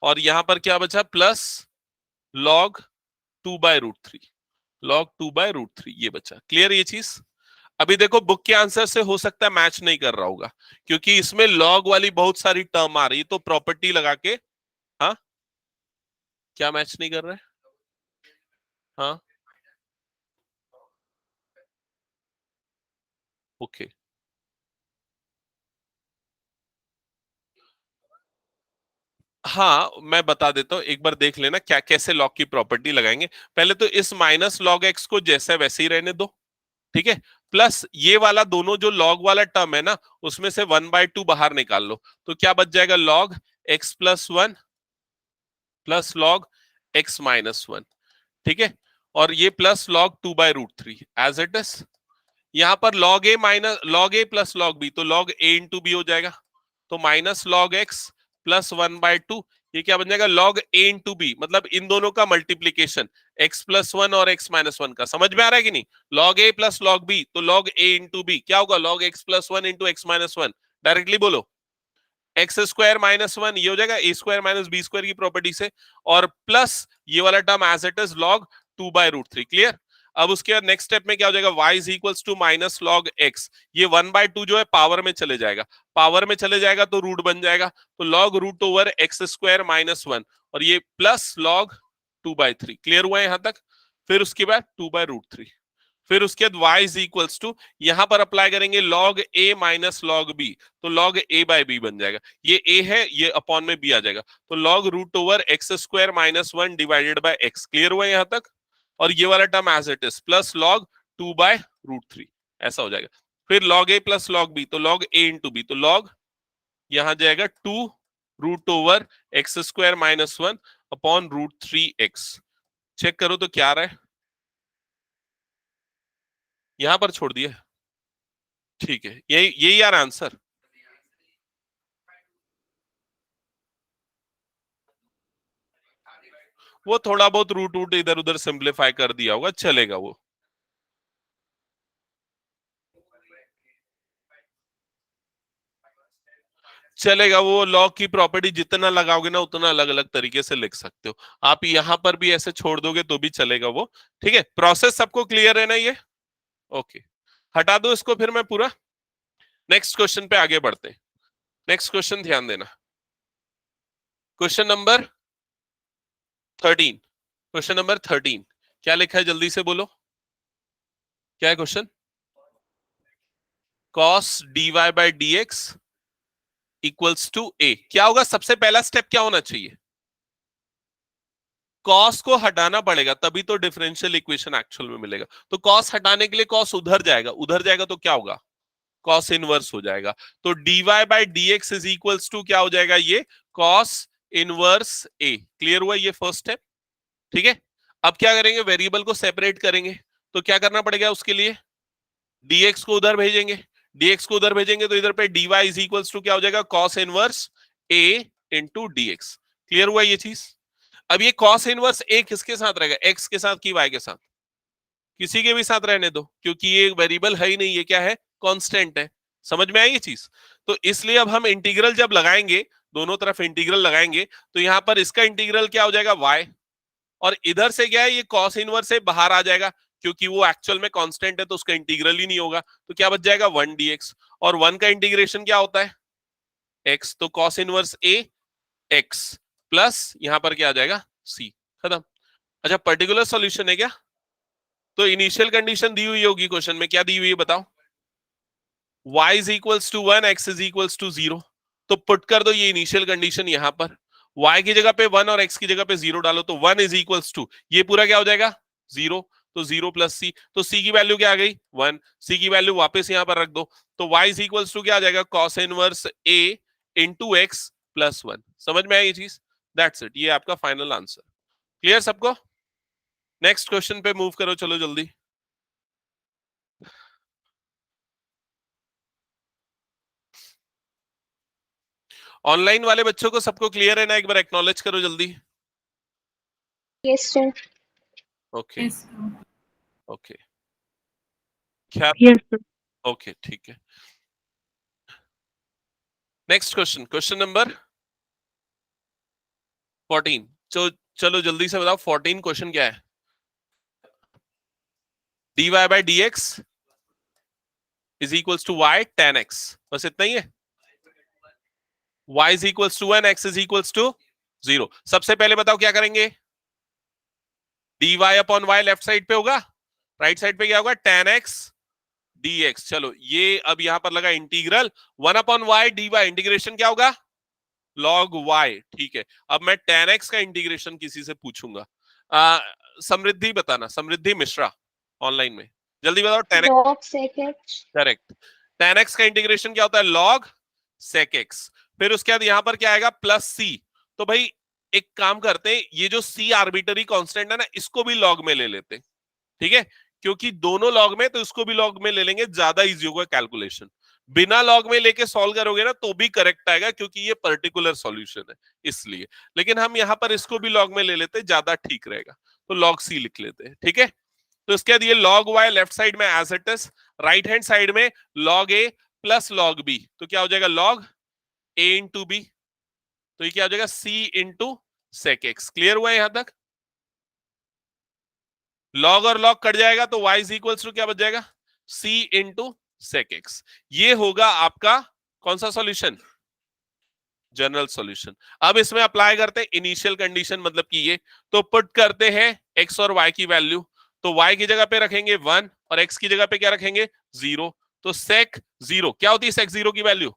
और यहां पर क्या बचा प्लस log 2/√3, log 2/√3 ये बचा, क्लियर ये चीज। अभी देखो बुक के आंसर से हो सकता है मैच नहीं कर रहा होगा, क्योंकि इसमें लॉग वाली बहुत सारी टर्म आ रही है, तो प्रॉपर्टी लगा के, हाँ क्या मैच नहीं कर रहा है, हाँ ओके, हाँ मैं बता देता हूँ, एक बार देख लेना क्या कैसे लॉग की प्रॉपर्टी लगाएंगे। पहले तो इस -log x को जैसे वैसे ही रहने दो, ठीक है, प्लस ये वाला दोनों जो लॉग वाला टर्म है ना, उसमें से 1/2 बाहर निकाल लो, तो क्या बच जाएगा log x plus 1 plus log x minus 1, ठीक है, और ये plus log 2/√3 as it is, यहां पर log a plus log b, तो log a इंटू बी हो जाएगा, तो -log x प्लस 1/2, ये क्या बन जाएगा log a इंटू बी, मतलब इन दोनों का मल्टीप्लीकेशन, x प्लस 1 और x माइनस 1 का, समझ में आ रहा है कि नहीं, log a plus log b, तो log a इंटू बी क्या होगा log x plus 1 into x minus 1, directly बोलो x² - 1 ये हो जाएगा a² - b² की प्रॉपर्टी से, और प्लस ये वाला term as it is log 2/√3, clear. अब उसके बाद नेक्स्ट स्टेप में क्या हो जाएगा, y is equals to -log x, ये 1/2 जो है पावर में चले जाएगा, पावर में चले जाएगा तो रूट बन जाएगा, तो log√x² - 1, और ये प्लस log 2/3, क्लियर हुआ है यहां तक। फिर उसके बाद 2/√3, फिर उसके बाद y इज इक्वल्स टू, यहां पर अप्लाई करेंगे log a minus log b, तो log a/b बन जाएगा, ये a है ये अपॉन में b आ जाएगा, तो log√x² - 1 divided by x, clear हुआ यहां तक, और ये वाला term as it is plus log 2/√3, ऐसा हो जाएगा। फिर log a plus log b, तो log a इंटू बी, तो log यहां जाएगा 2√x² - 1 अपॉन √3x, चेक करो तो क्या आ रहा है, यहां पर छोड़ दिया, ठीक है, यही यही यार आंसर, वो थोड़ा बहुत रूट वूट इधर उधर सिंप्लीफाई कर दिया होगा, चलेगा वो, चलेगा वो, लॉग की प्रॉपर्टी जितना लगाओगे ना उतना अलग अलग तरीके से लिख सकते हो, आप यहां पर भी ऐसे छोड़ दोगे तो भी चलेगा वो, ठीक है, प्रोसेस सबको क्लियर है ना ये, ओके, हटा दो इसको फिर मैं पूरा, नेक्स्ट क्वेश्चन पे आगे बढ़ते हैं। नेक्स्ट क्वेश्चन ध्यान देना, क्वेश्चन नंबर 13, क्वेश्चन नंबर 13 क्या लिखा है जल्दी से बोलो, क्या है question, cos D Y by D X equals to A. क्या होगा? सबसे पहला स्टेप क्या होना चाहिए? कॉस को हटाना पड़ेगा, तभी तो डिफरेंशियल इक्वेशन एक्चुअल में मिलेगा। तो कॉस हटाने के लिए कॉस उधर जाएगा, उधर जाएगा तो क्या होगा? कॉस इनवर्स हो जाएगा। तो dy by D x is equals to क्या हो जाएगा? ये कॉस इनवर्स ए। क्लियर हुआ ये फर्स्ट स्टेप? ठीक है। अब क्या करेंगे? वेरिएबल को सेपरेट करेंगे। तो क्या करना पड़ेगा उसके लिए? dx को उधर भेजेंगे, dx को उधर भेजेंगे तो इधर पे dy इज इक्वल्स टू क्या हो जाएगा? Cos inverse a into dx। Clear हुआ ये चीज? अब ये कॉस इनवर्स a किसके साथ रहेगा? x के साथ की y के साथ? किसी के भी साथ रहने दो, क्योंकि ये वेरिएबल है ही नहीं, ये क्या है? कांस्टेंट है। समझ में आई ये चीज? तो इसलिए अब हम इंटीग्रल जब लगाएंगे, दोनों तरफ इंटीग्रल लगाएंगे, तो यहां पर इसका इंटीग्रल क्या हो जाएगा? y। और इधर से क्या है? ये कॉस इनवर्स से बाहर आ जाएगा, क्योंकि वो एक्चुअल में कांस्टेंट है, तो उसका इंटीग्रल ही नहीं होगा। तो क्या बच जाएगा? 1 dx। और 1 का इंटीग्रेशन क्या होता है? x। तो cos inverse a x plus यहां पर क्या आ जाएगा? c। खत्म। अच्छा, पर्टिकुलर सॉल्यूशन है क्या? तो इनिशियल कंडीशन दी हुई होगी क्वेश्चन में, क्या दी हुई है बताओ? y is equals to 1, x is equals to 0। तो पुट कर दो ये इनिशियल कंडीशन यहां पर, y की जगह पे 1 और x की जगह पे 0 डालो, तो 1 इज इक्वल्स टू ये पूरा क्या हो जाएगा? 0। तो 0 प्लस c, तो c की वैल्यू क्या आ गई? 1। c की वैल्यू वापस यहां पर रख दो, तो y इज इक्वल्स टू क्या आ जाएगा? cos inverse a into x plus 1। समझ में आई ये चीज? दैट्स इट, ये आपका फाइनल आंसर। क्लियर सबको? नेक्स्ट क्वेश्चन पे मूव करो, चलो जल्दी। ऑनलाइन वाले बच्चों को सबको क्लियर है ना? एक बार एक्नॉलेज करो जल्दी। Yes sir. ओके ओके, क्या? Yes sir. ओके ठीक है। Next question, question number 14। चलो जल्दी से बताओ 14 क्वेश्चन क्या है? dy by D x is equals to y tan x। बस इतना ही है। y is equals to 1, x is equals to 0। सबसे पहले बताओ क्या करेंगे? dy upon y left side पे होगा, राइट साइड पे क्या होगा? tan x dx। चलो ये अब यहां पर लगा integral 1 upon y dy, integration क्या होगा? log y। ठीक है। अब मैं tan x का इंटीग्रेशन किसी से पूछूंगा। समृद्धि बताना, समृद्धि मिश्रा ऑनलाइन में, जल्दी बताओ। tan x log sec x। Correct. tan x का इंटीग्रेशन क्या होता है? log sec x। फिर उसके बाद यहां पर क्या आएगा? Plus c। तो भाई एक काम करते हैं, ये जो c आर्बिटरी कांस्टेंट है ना, इसको भी log में ले लेते हैं। ठीक है, क्योंकि दोनों लॉग में, तो इसको भी लॉग में ले लेंगे, ज्यादा इजी होगा कैलकुलेशन। बिना लॉग में लेके सॉल्व करोगे ना तो भी करेक्ट आएगा, क्योंकि ये पर्टिकुलर सॉल्यूशन है इसलिए। लेकिन हम यहां पर इसको भी लॉग में ले लेते हैं, ज्यादा ठीक रहेगा। तो लॉग सी लिख लेते हैं। ठीक है, तो इसके बाद ये लॉग वाई लेफ्ट साइड में as it is, right hand side में log a plus log b, तो क्या हो जाएगा? Log a into b. तो ये क्या हो जाएगा? C into sec x. Clear हुआ यहां तक? लॉग और लॉग कट जाएगा तो y इज इक्वल्स टू क्या बच जाएगा? c into sec x. ये होगा आपका कौन सा सॉल्यूशन? General solution. अब इसमें अप्लाई करते हैं इनिशियल कंडीशन, मतलब कि ये, तो पुट करते हैं x और y की वैल्यू। तो y की जगह पे रखेंगे 1 और x की जगह पे क्या रखेंगे? 0। तो सेक 0 क्या होती है? सेक 0 की वैल्यू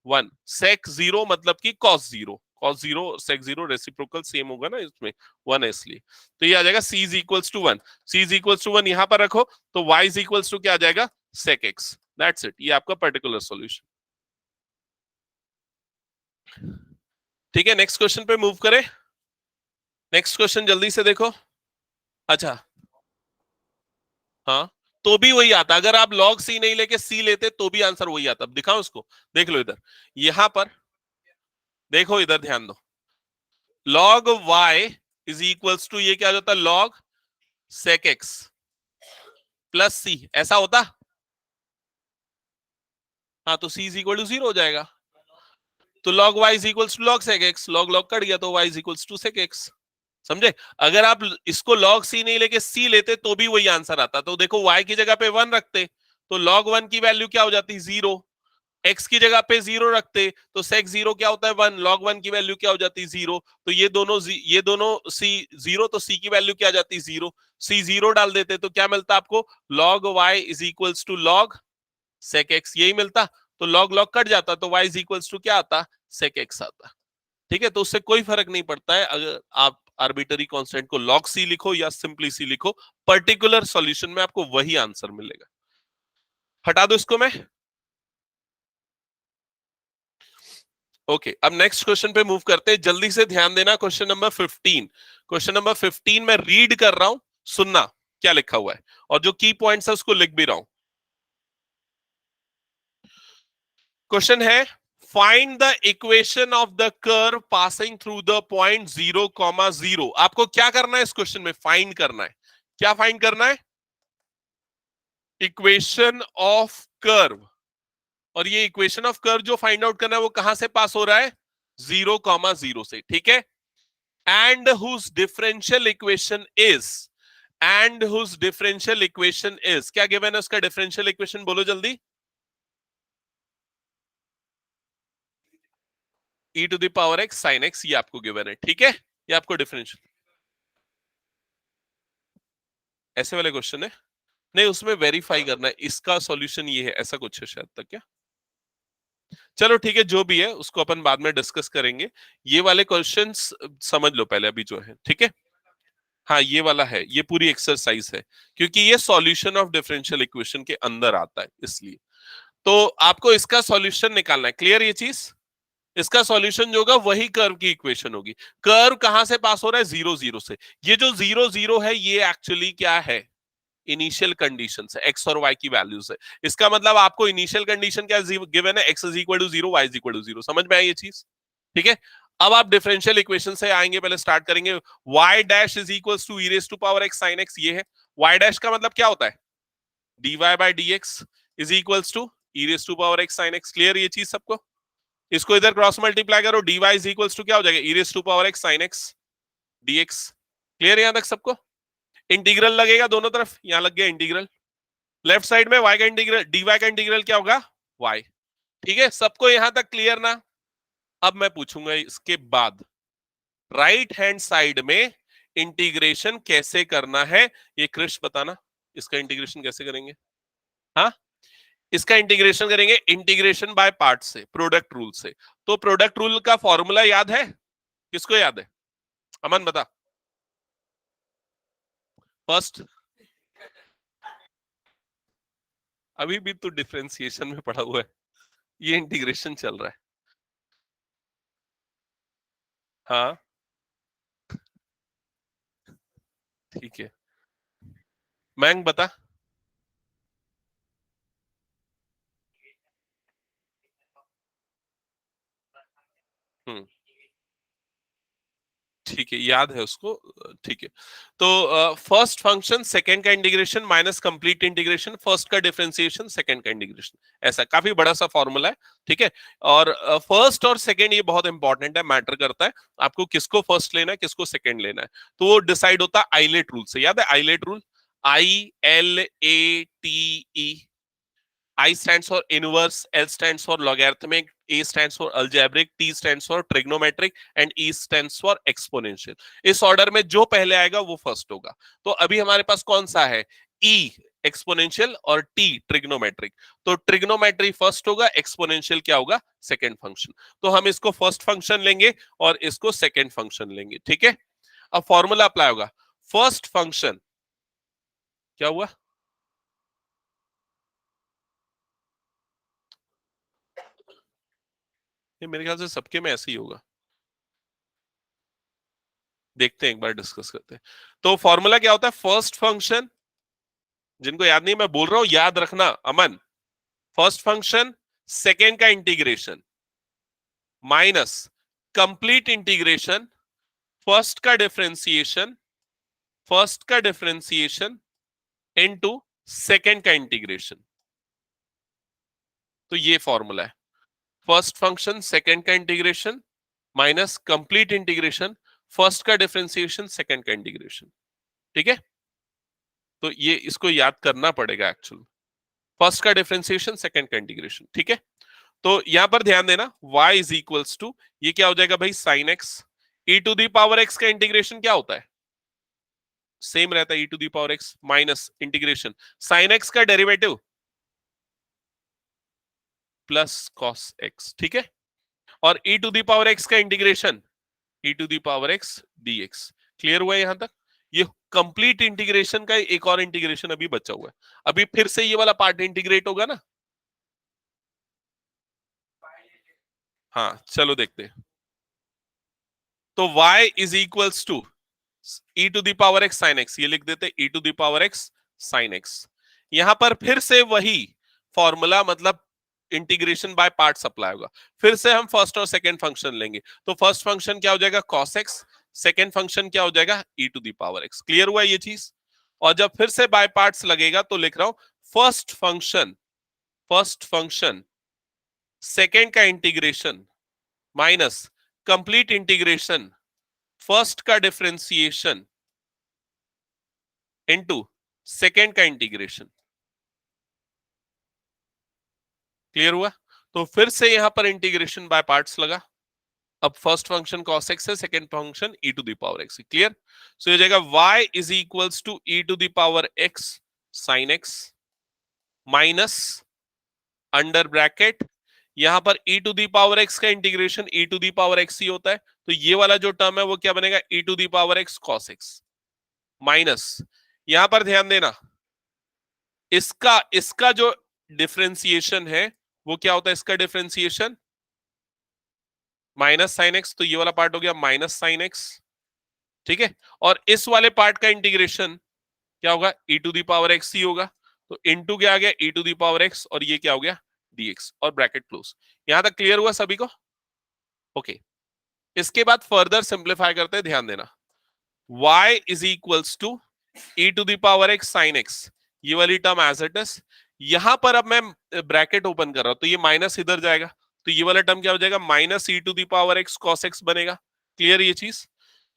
1। सेक 0 मतलब कि cos 0, cos 0 sec 0 reciprocal same होगा ना इसमें, 1 है इसलिए। तो ये आ जाएगा c is equals to 1। c is equals to 1 यहां पर रखो, तो y इज इक्वल्स टू क्या आ जाएगा? sec x। दैट्स इट, ये आपका पर्टिकुलर सॉल्यूशन। ठीक है, नेक्स्ट क्वेश्चन पे मूव करें। नेक्स्ट क्वेश्चन जल्दी से देखो। अच्छा हाँ, तो भी वही आता, अगर आप log c नहीं लेके c लेते तो भी आंसर वही आता। अब दिखाओ उसको, देख लो इधर, यहां पर देखो, इधर ध्यान दो। log y is equals to ये क्या हो जाता है? log sec x plus c, ऐसा होता। हाँ, तो c इज इक्वल टू 0 हो जाएगा। तो log y is equals to log sec x, log log cut गया तो y is equals to sec x। समझे? अगर आप इसको log c नहीं लेके c लेते तो भी वही आंसर आता। तो देखो y की जगह पे 1 रखते तो log 1 की वैल्यू क्या हो जाती? 0। x की जगह पे 0 रखते तो sec 0 क्या होता है? 1। log 1 की वैल्यू क्या हो जाती? 0। तो ये दोनों c 0, तो c की वैल्यू क्या आ जाती? 0। c 0 डाल देते तो क्या मिलता आपको? log y is equals to log sec x, यही मिलता, तो लॉग लॉग कट जाता, तो y इज इक्वल्स टू क्या आता, सेक एक्स आता। ठीक है, तो उससे कोई फर्क नहीं पड़ता है अगर आप आर्बिटरी कांस्टेंट को log c लिखो या सिंपली c लिखो, पर्टिकुलर सॉल्यूशन में आपको वही आंसर मिलेगा। हटा दो इसको मैं। ओके, अब नेक्स्ट क्वेश्चन पे मूव करते हैं, जल्दी से ध्यान देना। क्वेश्चन नंबर 15, क्वेश्चन नंबर 15 में रीड कर रहा हूं, सुनना क्या लिखा हुआ है, और जो की पॉइंट्स है उसको लिख भी रहा हूं। क्वेश्चन है, find the equation of the curve passing through the point 0,0। आपको क्या करना है इस क्वेश्चन में, फाइंड करना है। क्या फाइंड करना है, इक्वेशन ऑफ कर्व। और ये इक्वेशन ऑफ कर्व जो फाइंड आउट करना है वो कहां से पास हो रहा है, 0,0 से। ठीक है, and whose differential equation is, and whose differential equation is, क्या गिवन है उसका डिफरेंशियल इक्वेशन, बोलो जल्दी। e to the power x sin x, ये आपको गिवन है। ठीक है, ये आपको डिफरेंशियल, ऐसे वाले क्वेश्चन है, नहीं उसमें वेरीफाई करना है इसका सॉल्यूशन ये है, ऐसा कुछ है शायद तक। क्या, चलो ठीक है, जो भी है उसको अपन बाद में डिस्कस करेंगे। ये वाले क्वेश्चंस समझ लो पहले अभी जो है। ठीक है, हाँ ये वाला है, ये पूरी एक्सरसाइज है, क्योंकि ये सॉल्यूशन ऑफ डिफरेंशियल इक्वेशन के अंदर आता है, इसलिए तो आपको इसका सॉल्यूशन निकालना है। क्लियर ये चीज, इसका सॉल्यूशन जो होगा वही कर्व की इक्वेशन होगी। कर्व कहां से पास हो रहा है, 0,0 से। ये जो 0,0 है ये एक्चुअली क्या है, इनिशियल कंडीशन है, एक्स और वाई की वैल्यूज है। इसका मतलब आपको इनिशियल कंडीशन क्या गिवन है, x is equal to 0, y is equal to 0। समझ में आई ये चीज। ठीक है, अब आप डिफरेंशियल इक्वेशन से आएंगे, पहले स्टार्ट करेंगे। y dash is equals to E raise to power x sin x, ये है। y डैश का मतलब क्या होता है, dy by dx is equals to E raise to power x sin x। Clear ये चीज सबको, इसको इधर क्रॉस मल्टीप्लाई करो, dy इज इक्वल्स टू क्या हो जाएगा, E raise to power x sin x dx। Clear यहां तक सबको, इंटीग्रल लगेगा दोनों तरफ, यहां लग गया इंटीग्रल, लेफ्ट साइड में y का इंटीग्रल, dy का इंटीग्रल क्या होगा, y। ठीक है, सबको यहां तक क्लियर ना। अब मैं पूछूंगा इसके बाद राइट हैंड साइड में इंटीग्रेशन कैसे करना है, ये क्रिश बताना, इसका इंटीग्रेशन कैसे करेंगे। हाँ, इसका इंटीग्रेशन करेंगे इंटीग्रेशन बाय पार्ट से, प्रोडक्ट रूल से। तो प्रोडक्ट रूल का फॉर्मूला याद है, किसको याद है, अमन बता। फर्स्ट, अभी भी तो डिफरेंशिएशन में पढ़ा हुआ है, ये इंटीग्रेशन चल रहा है। हाँ ठीक है, मैंग बता। हम्म, ठीक है, याद है उसको। ठीक है, तो फर्स्ट फंक्शन सेकंड का integration minus complete integration first का डिफरेंशिएशन सेकंड का इंटीग्रेशन, ऐसा काफी बड़ा सा फॉर्मूला है। ठीक है, और फर्स्ट और सेकंड ये बहुत इंपॉर्टेंट है, मैटर करता है आपको किसको फर्स्ट लेना है किसको सेकंड लेना है। तो वो डिसाइड होता है आइलेट रूल से, याद है ILATE rule, ILATE। I stands for inverse, L stands for logarithmic, A stands for algebraic, T stands for trigonometric and E stands for exponential। इस ऑर्डर में जो पहले आएगा वो फर्स्ट होगा। तो अभी हमारे पास कौन सा है, E एक्सपोनेंशियल और T ट्रिग्नोमेट्रिक। तो ट्रिग्नोमेट्री फर्स्ट होगा, एक्सपोनेंशियल क्या होगा, सेकेंड फंक्शन। तो हम इसको फर्स्ट फंक्शन लेंगे और इसको सेकेंड फंक्शन लेंगे। ठीक है, अब फॉर्मूला अप्लाई होगा, फर्स्ट फंक्शन क्या हुआ, ये मेरे ख्याल से सबके में ऐसे ही होगा, देखते हैं एक बार डिस्कस करते हैं। तो फॉर्मूला क्या होता है, फर्स्ट फंक्शन, जिनको याद नहीं मैं बोल रहा हूं याद रखना अमन, फर्स्ट फंक्शन सेकेंड का integration minus complete integration first का डिफरेंशिएशन, फर्स्ट का डिफरेंशिएशन इनटू सेकेंड का इंटीग्रेशन। तो ये फॉर्मूला है, फर्स्ट फंक्शन सेकेंड का integration minus complete integration first का डिफरेंशिएशन सेकेंड का इंटीग्रेशन। ठीक है, तो ये इसको याद करना पड़ेगा एक्चुअली, फर्स्ट का डिफरेंशिएशन सेकंड का इंटीग्रेशन। ठीक है, तो यहां पर ध्यान देना y इज इक्वल्स टू, ये क्या हो जाएगा भाई, sine x. E to the power x का इंटीग्रेशन क्या होता है, सेम रहता है, e to the power x minus integration sine x का डेरिवेटिव प्लस कॉस एक्स, ठीक है। और e to the power x का integration e to the power x dx। Clear हुआ है यहां तक? ये कंप्लीट इंटीग्रेशन का एक और इंटीग्रेशन अभी बचा हुआ है। अभी फिर से ये वाला पार्ट इंटीग्रेट होगा ना। हाँ चलो देखते हैं। तो y is equals to e to the power x sine x, ये लिख देते e to the power x sine x। यहां पर फिर से वही फॉर्मूला, मतलब इंटीग्रेशन बाय पार्ट्स अप्लाई होगा। फिर से हम फर्स्ट और सेकंड फंक्शन लेंगे। तो फर्स्ट फंक्शन क्या हो जाएगा cos x, सेकंड फंक्शन क्या हो जाएगा e to the power x। Clear हुआ ये चीज? और जब फिर से बाय पार्ट्स लगेगा तो लिख रहा हूं फर्स्ट फंक्शन सेकंड का integration minus complete integration first का डिफरेंशिएशन इनटू सेकंड का इंटीग्रेशन। क्लियर हुआ? तो फिर से यहां पर इंटीग्रेशन बाय पार्ट्स लगा। अब फर्स्ट फंक्शन cos x है, second function e to the power x। Clear? So ये जाएगा y is equals to e to the power x sine x minus under bracket, यहां पर e to the power x का integration e to the power x ही होता है, तो ये वाला जो टर्म है वो क्या बनेगा e to the power x cos x minus, यहां पर ध्यान देना इसका इसका जो डिफरेंशिएशन है वो क्या होता है, इसका डिफरेंशिएशन माइनस साइन एक्स, तो ये वाला पार्ट हो गया माइनस साइन एक्स, ठीक है। और इस वाले पार्ट का इंटीग्रेशन क्या होगा e to the power x ही होगा, तो इनटू क्या आ गया e to the power x और ये क्या हो गया dx और ब्रैकेट क्लोज। यहां तक क्लियर हुआ सभी को? ओके। इसके बाद फर्दर सिंप्लीफाई करते हैं, ध्यान देना। y is equals to e to the power x sine x, ये वाली टर्म एज इट इज। यहां पर अब मैं ब्रैकेट ओपन कर रहा हूं तो ये माइनस इधर जाएगा, तो ये वाला टर्म क्या हो जाएगा minus e to the power x cos x बनेगा। क्लियर ये चीज?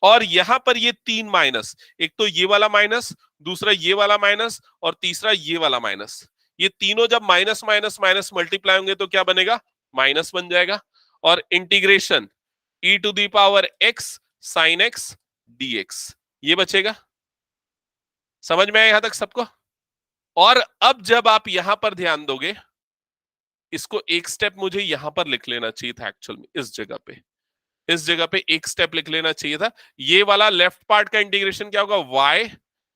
और यहां पर ये तीन माइनस, एक तो ये वाला माइनस, दूसरा ये वाला माइनस और तीसरा ये वाला माइनस, ये तीनों जब माइनस माइनस माइनस मल्टीप्लाई होंगे तो क्या बनेगा माइनस बन जाएगा। और integration e to the power x sine x dx ये बचेगा। समझ में आया यहां तक सबको? और अब जब आप यहां पर ध्यान दोगे, इसको एक स्टेप मुझे यहां पर लिख लेना चाहिए था एक्चुअल में, इस जगह पे एक स्टेप लिख लेना चाहिए था। ये वाला लेफ्ट पार्ट का इंटीग्रेशन क्या होगा y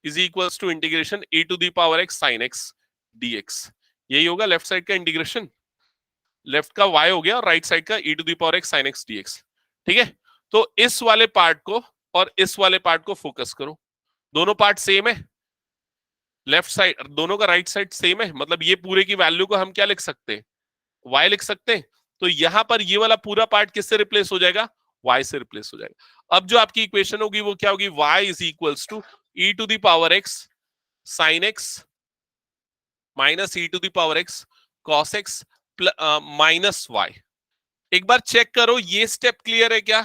is equals to integration e to the power x sine x dx, यही होगा लेफ्ट साइड का इंटीग्रेशन। लेफ्ट का y हो गया और राइट साइड का e to the power x sine x dx, ठीक है। तो इस वाले पार्ट को और इस वाले पार्ट को फोकस करो, दोनों पार्ट सेम है, लेफ्ट साइड दोनों का राइट साइड सेम है, मतलब ये पूरे की वैल्यू को हम क्या लिख सकते हैं y लिख सकते हैं। तो यहां पर ये वाला पूरा पार्ट किससे रिप्लेस हो जाएगा y से रिप्लेस हो जाएगा। अब जो आपकी इक्वेशन होगी वो क्या होगी y is equals to e to the power x sine x minus e to the power x cos x minus y। एक बार चेक करो ये स्टेप क्लियर है क्या?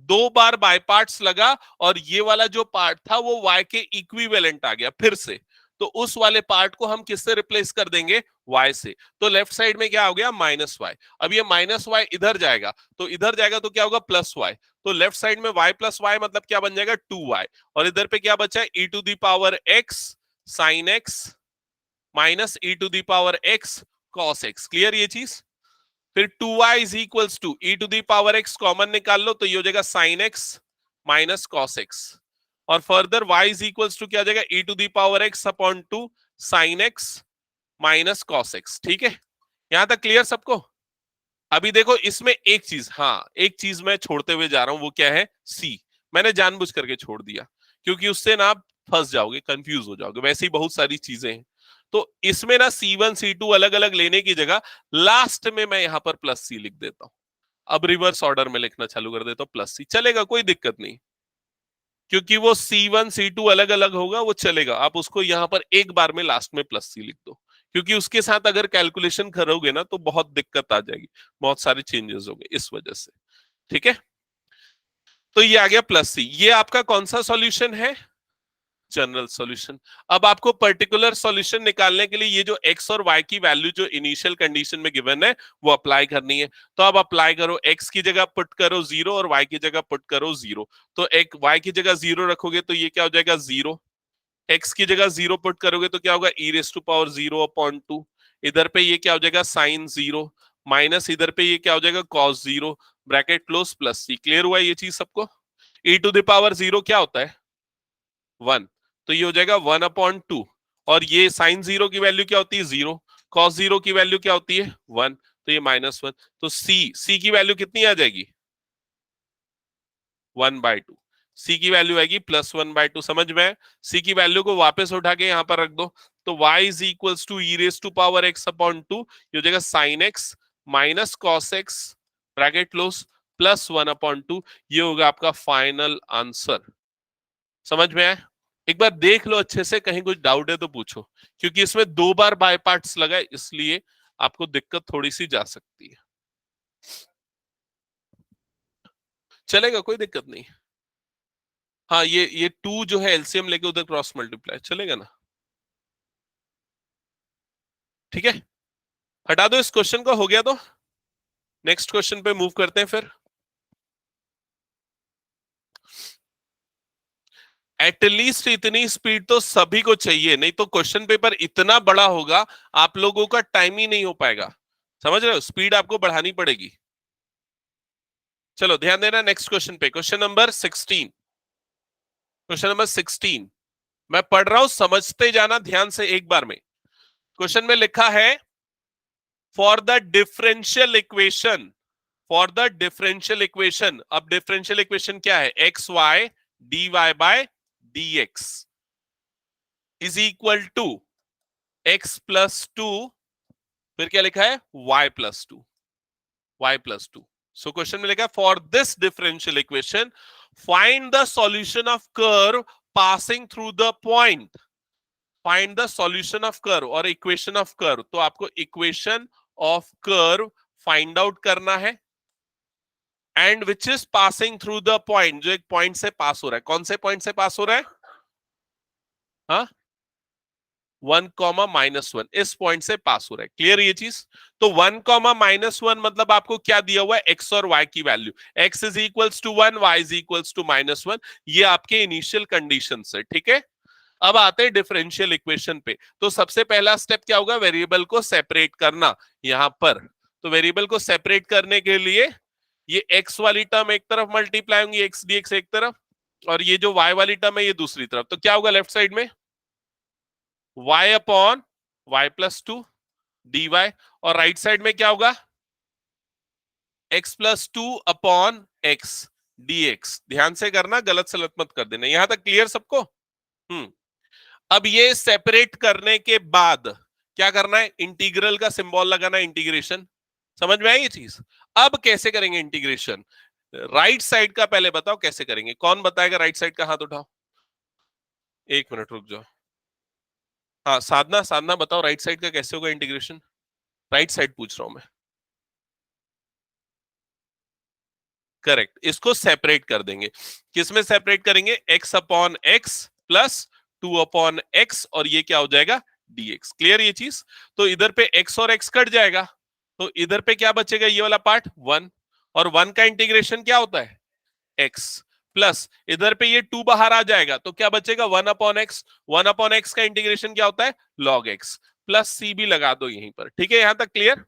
दो बार बाय पार्ट्स लगा और ये वाला जो पार्ट था वो y के इक्विवेलेंट आ गया फिर से, तो उस वाले पार्ट को हम किससे रिप्लेस कर देंगे y से। तो लेफ्ट साइड में क्या हो गया माइनस y। अब ये माइनस y इधर जाएगा, तो इधर जाएगा तो क्या होगा प्लस y, तो लेफ्ट साइड में y प्लस y मतलब क्या बन जाएगा 2y, और इधर पे क्या बचा है e to the power x sine x minus e to the power x cos x। Clear ये चीज? फिर 2y is equals to e to the power x common निकाल लो तो ये हो जाएगा sine x minus cos x, और further y is equals to क्या हो जाएगा e to the power x upon 2 sine x minus cos x। ठीक है, यहां तक क्लियर सबको? अभी देखो इसमें एक चीज, हाँ एक चीज मैं छोड़ते हुए जा रहा हूं, वो क्या है c। मैंने जानबूझ करके छोड़ दिया क्योंकि उससे ना आप फंस जाओगे, कंफ्यूज हो जाओगे, वैसे ही बहुत सारी चीजें हैं। तो इसमें ना C1 C2 अलग अलग लेने की जगह लास्ट में मैं यहां पर प्लस सी लिख देता हूं। अब रिवर्स ऑर्डर में लिखना चालू कर देता हूं प्लस सी, चलेगा कोई दिक्कत नहीं, क्योंकि वो C1 C2 अलग अलग होगा वो चलेगा। आप उसको यहां पर एक बार में लास्ट में प्लस सी लिख दो, क्योंकि उसके साथ अगर कैलकुलेशन करोगे ना तो बहुत दिक्कत आ जाएगी, बहुत सारे चेंजेस होंगे इस वजह से। ठीक है, तो ये आ गया प्लस सी। ये आपका कौन सा सॉल्यूशन है? General solution. अब आपको पर्टिकुलर सॉल्यूशन निकालने के लिए ये जो x और y की वैल्यू जो इनिशियल कंडीशन में गिवन है वो अप्लाई करनी है। तो अब अप्लाई करो, x की जगह पुट करो 0 और y की जगह पुट करो 0। तो एक y की जगह 0 रखोगे तो ये क्या हो जाएगा 0, x की जगह 0 पुट करोगे तो क्या होगा e raise to power 0 upon 2, इधर पे ये क्या हो जाएगा साइन 0 माइनस इधर पे ये क्या हो जाएगा cos 0 bracket close plus c। Clear हुआ ये चीज सबको? e टू द पावर 0 क्या होता है 1, तो ये हो जाएगा 1/2 और ये साइन 0 की वैल्यू क्या होती है 0, cos 0 की वैल्यू क्या होती है 1, तो ये -1, तो c की वैल्यू कितनी आ जाएगी 1/2, c की वैल्यू आएगी +1/2। समझ में? c की वैल्यू को वापस उठा के यहां पर रख दो, तो y is equals to e⁻x/2, ये हो जाएगा sin x minus cos x bracket close +1/2, ये होगा आपका फाइनल आंसर। समझ में आया? एक बार देख लो अच्छे से, कहीं कुछ डाउट है तो पूछो, क्योंकि इसमें 2 बार बाय पार्ट्स लगा है, इसलिए आपको दिक्कत थोड़ी सी जा सकती है। चलेगा, कोई दिक्कत नहीं। हाँ, ये 2 जो है एलसीएम लेके उधर क्रॉस मल्टीप्लाई चलेगा ना? ठीक है, हटा दो इस क्वेश्चन को, हो गया तो नेक्स्ट क्वेश्चन पे मूव करते हैं फिर। एटलीस्ट इतनी स्पीड तो सभी को चाहिए, नहीं तो क्वेश्चन पेपर इतना बड़ा होगा आप लोगों का टाइम ही नहीं हो पाएगा। समझ रहे हो? स्पीड आपको बढ़ानी पड़ेगी। चलो ध्यान देना नेक्स्ट क्वेश्चन पे, क्वेश्चन नंबर 16। क्वेश्चन नंबर 16 मैं पढ़ रहा हूं, समझते जाना ध्यान से एक बार में। क्वेश्चन में लिखा है for the differential equation, for the differential equation. अब डिफरेंशियल इक्वेशन क्या है? X y d y by d x is equal to x+2, फिर क्या लिखा है y+2, y+2। सो क्वेश्चन में लिखा है for this differential equation find the solution of curve passing through the point. Find the solution of curve और इक्वेशन ऑफ कर्व, तो आपको equation of curve find out करना है, and which is passing through the point, जो एक पॉइंट से पास हो रहा है। कौन से पॉइंट से पास हो रहा है? हाँ, 1,-1 इस पॉइंट से पास हो रहा है। क्लियर ये चीज? तो 1,-1 मतलब आपको क्या दिया हुआ है? एक्स और वाई की value, x is equals to 1, y is equals to -1, ये आपके इनिशियल कंडीशन है। ठीक है, अब आते हैं डिफरेंशियल इक्वेशन पे। तो सबसे पहला स्टेप क्या होगा? वेरिएबल को सेपरेट करना यहां पर। तो वेरिएबल को सेपरेट करने के लिए ये x वाली टर्म एक तरफ मल्टीप्लाई होंगी, x dx एक तरफ, और ये जो y वाली टर्म है ये दूसरी तरफ। तो क्या होगा लेफ्ट साइड में? y/y+2 dy, और राइट साइड में क्या होगा? x+2/x dx। ध्यान से करना, गलत सलत मत कर देना। यहां तक क्लियर सबको? अब ये सेपरेट करने के बाद क्या करना है? इंटीग्रल का सिंबल लगाना है, इंटीग्रेशन। समझ में आई ये चीज? अब कैसे करेंगे इंटीग्रेशन? राइट साइड का पहले बताओ कैसे करेंगे, कौन बताएगा? राइट साइड का हाथ उठाओ। एक मिनट रुक जाओ। हाँ साधना, साधना बताओ राइट साइड का कैसे होगा इंटीग्रेशन? राइट साइड पूछ रहा हूं मैं। करेक्ट, इसको सेपरेट कर देंगे। किसमें सेपरेट करेंगे? x/x प्लस 2/x, और ये क्या हो जाएगा? dx। क्लियर ये चीज? तो इधर पे x और x कट जाएगा, तो इधर पे क्या बचेगा? ये वाला पार्ट 1, और 1 का इंटीग्रेशन क्या होता है? x प्लस इधर पे ये 2 बाहर आ जाएगा, तो क्या बचेगा? 1/x। 1/x का इंटीग्रेशन क्या होता है? log x, प्लस c भी लगा दो यहीं पर। ठीक है, यहां तक क्लियर?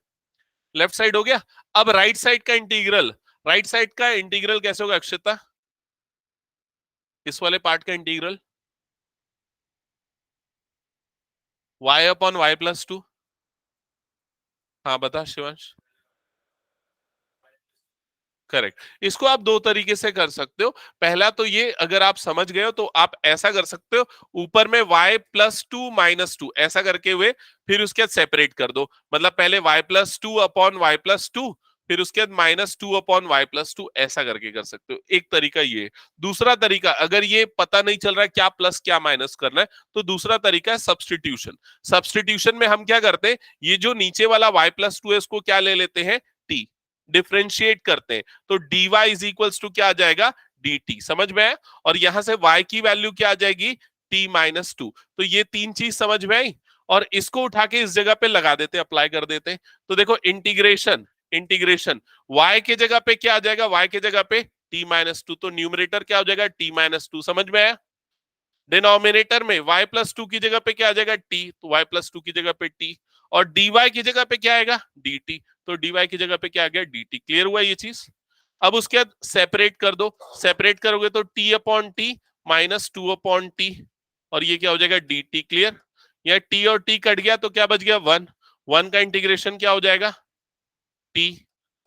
लेफ्ट साइड हो गया। अब राइट साइड का इंटीग्रल, राइट साइड का इंटीग्रल कैसे होगा अक्षता? इस वाले पार्ट का इंटीग्रल y/y+2। हाँ बता शिवांश। करेक्ट, इसको आप दो तरीके से कर सकते हो। पहला तो ये, अगर आप समझ गए हो तो आप ऐसा कर सकते हो, ऊपर में y+2 -2 ऐसा करके हुए, फिर उसके बाद सेपरेट कर दो। मतलब पहले y+2/y+2, फिर उसके बाद -2/y+2 ऐसा करके कर सकते हो। एक तरीका ये। दूसरा तरीका, अगर ये पता नहीं चल रहा है क्या प्लस क्या माइनस करना है, तो दूसरा तरीका है सब्सटीट्यूशन। सब्सटीट्यूशन में हम क्या करते हैं? ये जो नीचे वाला y+2 है इसको क्या ले लेते हैं? t, डिफ्रेंशिएट करते हैं, तो dy इज इक्वल्स टू क्या आ जाएगा? dt। समझ में आया? और यहां से y की वैल्यू क्या आ जाएगी? t-2। तो ये तीन चीज समझ में आई, और इसको उठा के इस जगह पे लगा देते, अप्लाई कर देते। तो देखो इंटीग्रेशन, इंटीग्रेशन y के जगह पे क्या आ जाएगा? y के जगह पे t-2, तो न्यूमरेटर क्या हो जाएगा? t-2। समझ में आया? डिनोमिनेटर में y+2 की जगह पे क्या आ जाएगा? t, तो y+2 की जगह पे t, और dy की जगह पे क्या आएगा dt, तो dy की जगह पे क्या आ गया dt। क्लियर हुआ ये चीज? अब उसके बाद सेपरेट कर दो, सेपरेट करोगे तो t upon T minus 2 upon T, और ये क्या हो जाएगा dt। क्लियर? या t और t कट गया तो क्या बच गया 1, 1 का इंटीग्रेशन क्या हो जाएगा t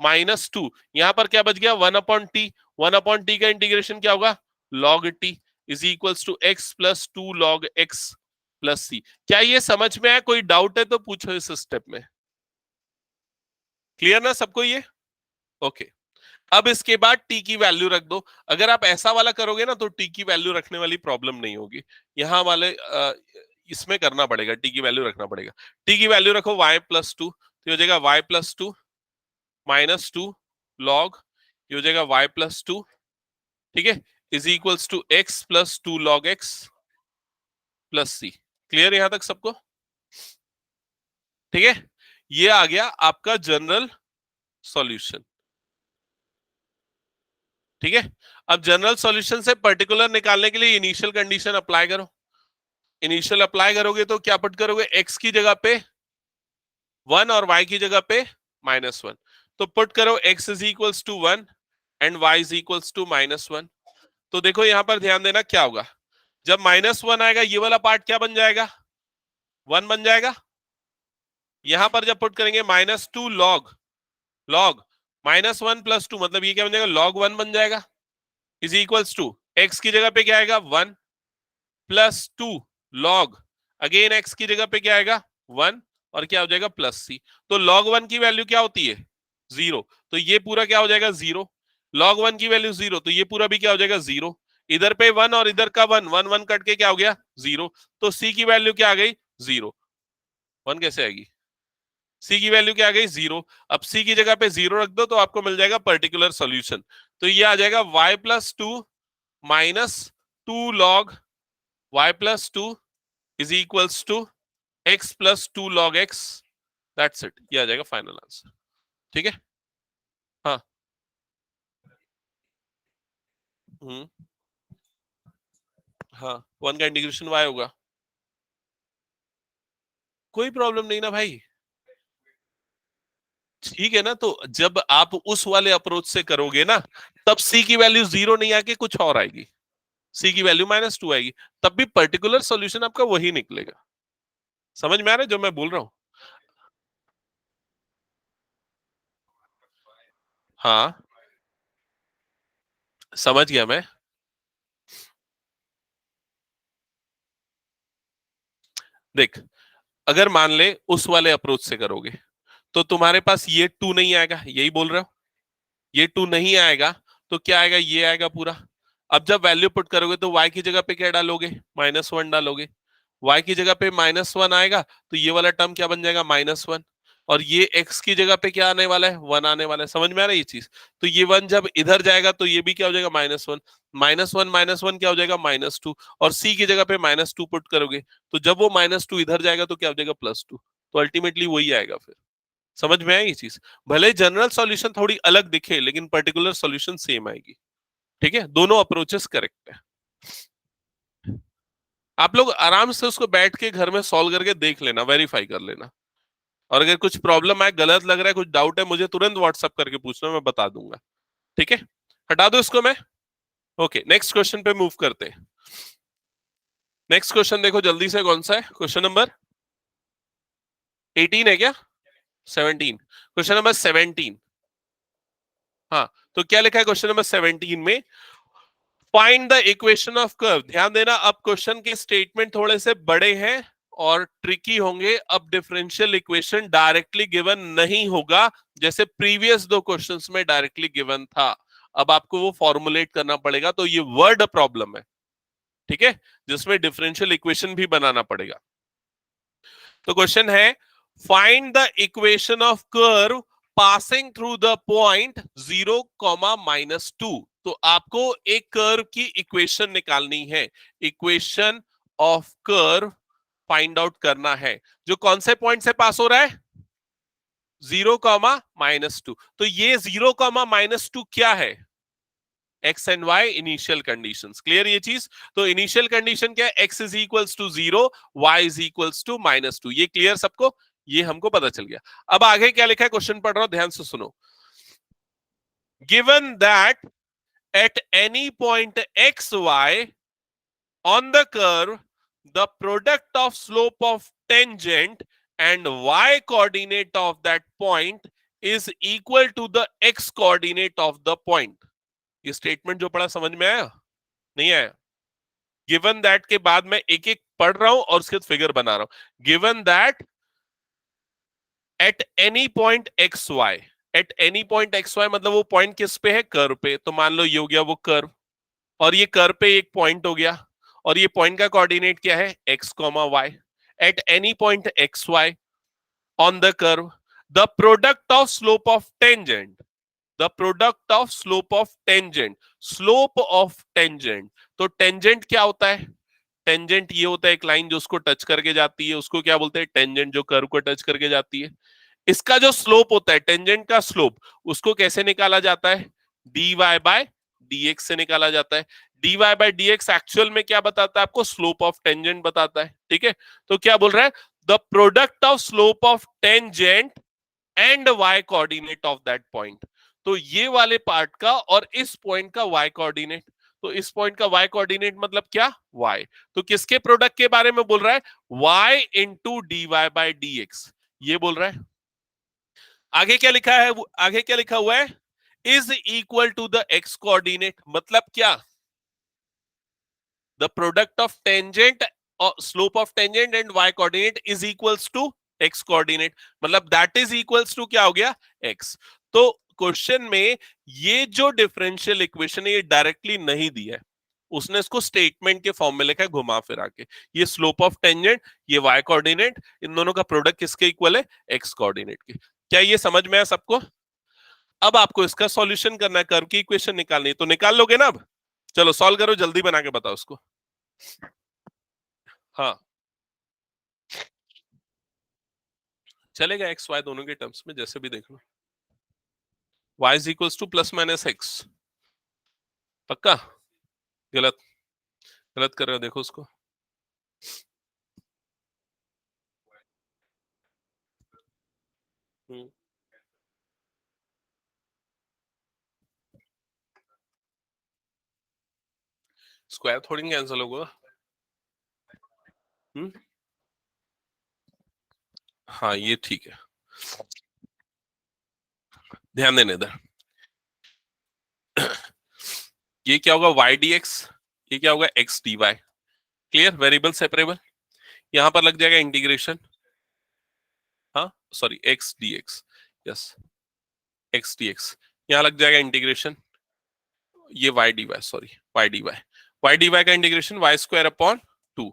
माइनस 2, यहां पर क्या बच गया 1 अपॉन टी, 1 अपॉन टी का इंटीग्रेशन क्या होगा log t is equals to x plus 2 log x plus c। क्या ये समझ में आया? कोई डाउट है तो पूछो इस स्टेप में। क्लियर ना सबको ये? ओके अब इसके बाद t की वैल्यू रख दो। अगर आप ऐसा वाला करोगे ना तो t की वैल्यू रखने वाली प्रॉब्लम नहीं होगी, यहां वाले इसमें करना पड़ेगा, t की वैल्यू रखना पड़ेगा। t की वैल्यू रखो y प्लस 2, तो हो जाएगा y प्लस 2 माइनस 2 लॉग, ये हो जाएगा y प्लस 2, ठीक है, is equals to x plus 2 log x plus c। Clear यहां तक सबको? ठीक है, ये आ गया आपका जनरल सॉल्यूशन। ठीक है, अब जनरल सॉल्यूशन से पर्टिकुलर निकालने के लिए इनिशियल कंडीशन अप्लाई करो। इनिशियल अप्लाई करोगे तो क्या पुट करोगे, x की जगह पे 1 और y की जगह पे -1, तो पुट करो x is equals to 1 and y is equals to -1। तो देखो यहां पर ध्यान देना क्या होगा, जब -1 आएगा ये वाला पार्ट क्या बन जाएगा 1 बन जाएगा। यहां पर जब पुट करेंगे -2 लॉग -1 प्लस 2, मतलब ये क्या बन जाएगा log 1 बन जाएगा, इज इक्वल्स टू x की जगह पे क्या आएगा 1 प्लस 2 log अगेन x की जगह पे क्या आएगा 1 और क्या हो जाएगा प्लस c। तो log 1 की वैल्यू क्या होती है 0, तो ये पूरा क्या हो जाएगा 0। log 1 की वैल्यू 0, तो ये पूरा भी क्या हो जाएगा 0। इधर पे 1 और इधर का 1, 1 1 कट के क्या हो गया 0, तो c की वैल्यू क्या आ गई 0। 1 कैसे आएगी, c की वैल्यू क्या आ गई 0। अब c की जगह पे 0 रख दो तो आपको मिल जाएगा पर्टिकुलर सॉल्यूशन। तो ये आ जाएगा y plus 2 minus 2 log y plus 2 is equals to x plus 2 log x, that's it, ये आ जाएगा फाइनल आंसर। ठीक है, हाँ हाँ 1 का इंटीग्रेशन y होगा, कोई प्रॉब्लम नहीं ना भाई। ठीक है ना, तो जब आप उस वाले अप्रोच से करोगे ना तब c की वैल्यू 0 नहीं आके कुछ और आएगी, c की वैल्यू -2 आएगी, तब भी पर्टिकुलर सॉल्यूशन आपका वही निकलेगा। समझ में आ रहा है जो मैं बोल रहा हूं? हाँ समझ गया मैं। देख, अगर मान ले उस वाले अप्रोच से करोगे तो तुम्हारे पास ये 2 नहीं आएगा, यही बोल रहे हो, ये 2 नहीं आएगा तो क्या आएगा, ये आएगा पूरा। अब जब वैल्यू पुट करोगे तो y की जगह पे क्या डालोगे -1 डालोगे, y की जगह पे -1 आएगा तो ये वाला टर्म क्या बन जाएगा -1, और ये x की जगह पे क्या आने वाला है 1 आने वाला है। समझ में आ रहा है ये चीज? तो ये 1 जब इधर जाएगा तो ये भी क्या हो जाएगा -1, -1 क्या हो जाएगा -2, और c की जगह पे -2 पुट करोगे तो जब वो -2 इधर जाएगा तो क्या हो जाएगा +2, तो अल्टीमेटली वही आएगा फिर। समझ में आई ये चीज? भले जनरल सॉल्यूशन थोड़ी अलग दिखे लेकिन पर्टिकुलर सॉल्यूशन सेम आएगी। ठीक है, दोनों अप्रोचेस करेक्ट है। आप लोग आराम से उसको बैठ के घर में सॉल्व करके देख लेना, वेरीफाई कर लेना, और अगर कुछ प्रॉब्लम आए, गलत लग रहा है, कुछ डाउट है, मुझे तुरंत व्हाट्सअप करके पूछना, मैं बता दूंगा। ठीक है, हटा दो इसको मैं। ओके, नेक्स्ट क्वेश्चन पे मूव करते हैं। नेक्स्ट क्वेश्चन देखो जल्दी से, कौन सा है? क्वेश्चन नंबर 18 है क्या? 17, क्वेश्चन नंबर 17। हाँ, तो क्या लिखा है क्वेश्चन नंबर 17 में? Find the equation of curve. ध्यान देना, अब क्वेश्चन के स्टेटमेंट थोड़े से बड़े हैं और ट्रिकी होंगे। अब डिफरेंशियल इक्वेशन डायरेक्टली गिवन नहीं होगा जैसे प्रीवियस 2 क्वेश्चंस में डायरेक्टली गिवन था। अब आपको वो फॉर्मुलेट करना पड़ेगा, तो ये वर्ड प्रॉब्लम है, ठीक है, जिसमें डिफरेंशियल इक्वेशन भी बनाना पड़ेगा। तो क्वेश्चन है, find the equation of curve passing through the point 0, -2। तो आपको एक कर्व की इक्वेशन निकालनी है, equation of curve find out करना है, जो कौन से पॉइंट से पास हो रहा है 0, -2। तो ये 0, -2 क्या है? X and y initial conditions. Clear ये चीज? तो इनिशियल कंडीशन क्या है? X is equals to 0, y is equals to -2। ये क्लियर सबको? ये हमको पता चल गया। अब आगे क्या लिखा है, क्वेश्चन पढ़ रहा हूं, ध्यान से सुनो। Given that at any point x y on the curve, the product of slope of tangent and y coordinate of that point is equal to the x coordinate of the point. ये स्टेटमेंट जो पढ़ा समझ में आया नहीं आया? गिवन दैट के बाद मैं एक एक पढ़ रहा हूं और उसके फिगर बना रहा हूं। Given that at any point x y, at any point x y मतलब वो पॉइंट किस पे है, कर्व पे। तो मान लो ये हो गया वो कर्व, और ये कर्व पे एक पॉइंट हो गया, और ये पॉइंट का कोऑर्डिनेट क्या है, x, y। At any point x y on the curve, the product of slope of tangent, the product of slope of tangent, slope of tangent. तो टेंजेंट क्या होता है, टेंजेंट ये होता है एक लाइन जो उसको टच करके जाती है, उसको क्या बोलते हैं, टेंजेंट, जो कर्व को टच करके जाती है। इसका जो स्लोप होता है, टेंजेंट का स्लोप, उसको कैसे निकाला जाता है, dy बाय dx से निकाला जाता है। dy बाय dx एक्चुअल में क्या बताता है आपको, स्लोप ऑफ टेंजेंट बताता है। ठीक है, तो क्या बोल रहा है, the product of slope of tangent and y coordinate of that point. तो ये वाले पार्ट का और इस पॉइंट का y कोऑर्डिनेट, तो इस पॉइंट का y कोऑर्डिनेट मतलब क्या, y। तो किसके प्रोडक्ट के बारे में बोल रहा है, y into dy by dx, ये बोल रहा है। आगे क्या लिखा है, आगे क्या लिखा हुआ है, is equal to the x coordinate, मतलब क्या, द प्रोडक्ट ऑफ टेंजेंट और slope of tangent and y coordinate is equals to x coordinate, मतलब दैट इज इक्वल्स टू क्या हो गया, x। तो क्वेश्चन में ये जो डिफरेंशियल इक्वेशन है ये डायरेक्टली नहीं दिया है, उसने इसको स्टेटमेंट के फॉर्म में लिखा है घुमा फिरा के। ये स्लोप ऑफ टेंजेंट, ये y कोऑर्डिनेट, इन दोनों का प्रोडक्ट किसके इक्वल है, x कोऑर्डिनेट के। क्या ये समझ में आया सबको? अब आपको इसका सॉल्यूशन करना है, कर्व की इक्वेशन निकालनी है, तो निकाल लोगे ना अब? चलो सॉल्व करो, जल्दी बना के बताओ उसको। हाँ चलेगा, एक्स वाई दोनों के टर्म्स में जैसे भी देख लो। y is equals two plus minus x, पक्का? गलत, गलत कर रहे हो, देखो उसको। स्क्वायर थोड़ी कैंसिल होगा। हाँ ये ठीक है, ध्यान देने इधर। ये क्या होगा, y dx, ये क्या होगा, x dy। Clear, variable separable. यहां पर लग जाएगा इंटीग्रेशन, हाँ sorry x dx, yes x dx, यहां लग जाएगा इंटीग्रेशन, ये y dy, sorry y dy, y dy का integration y square upon 2,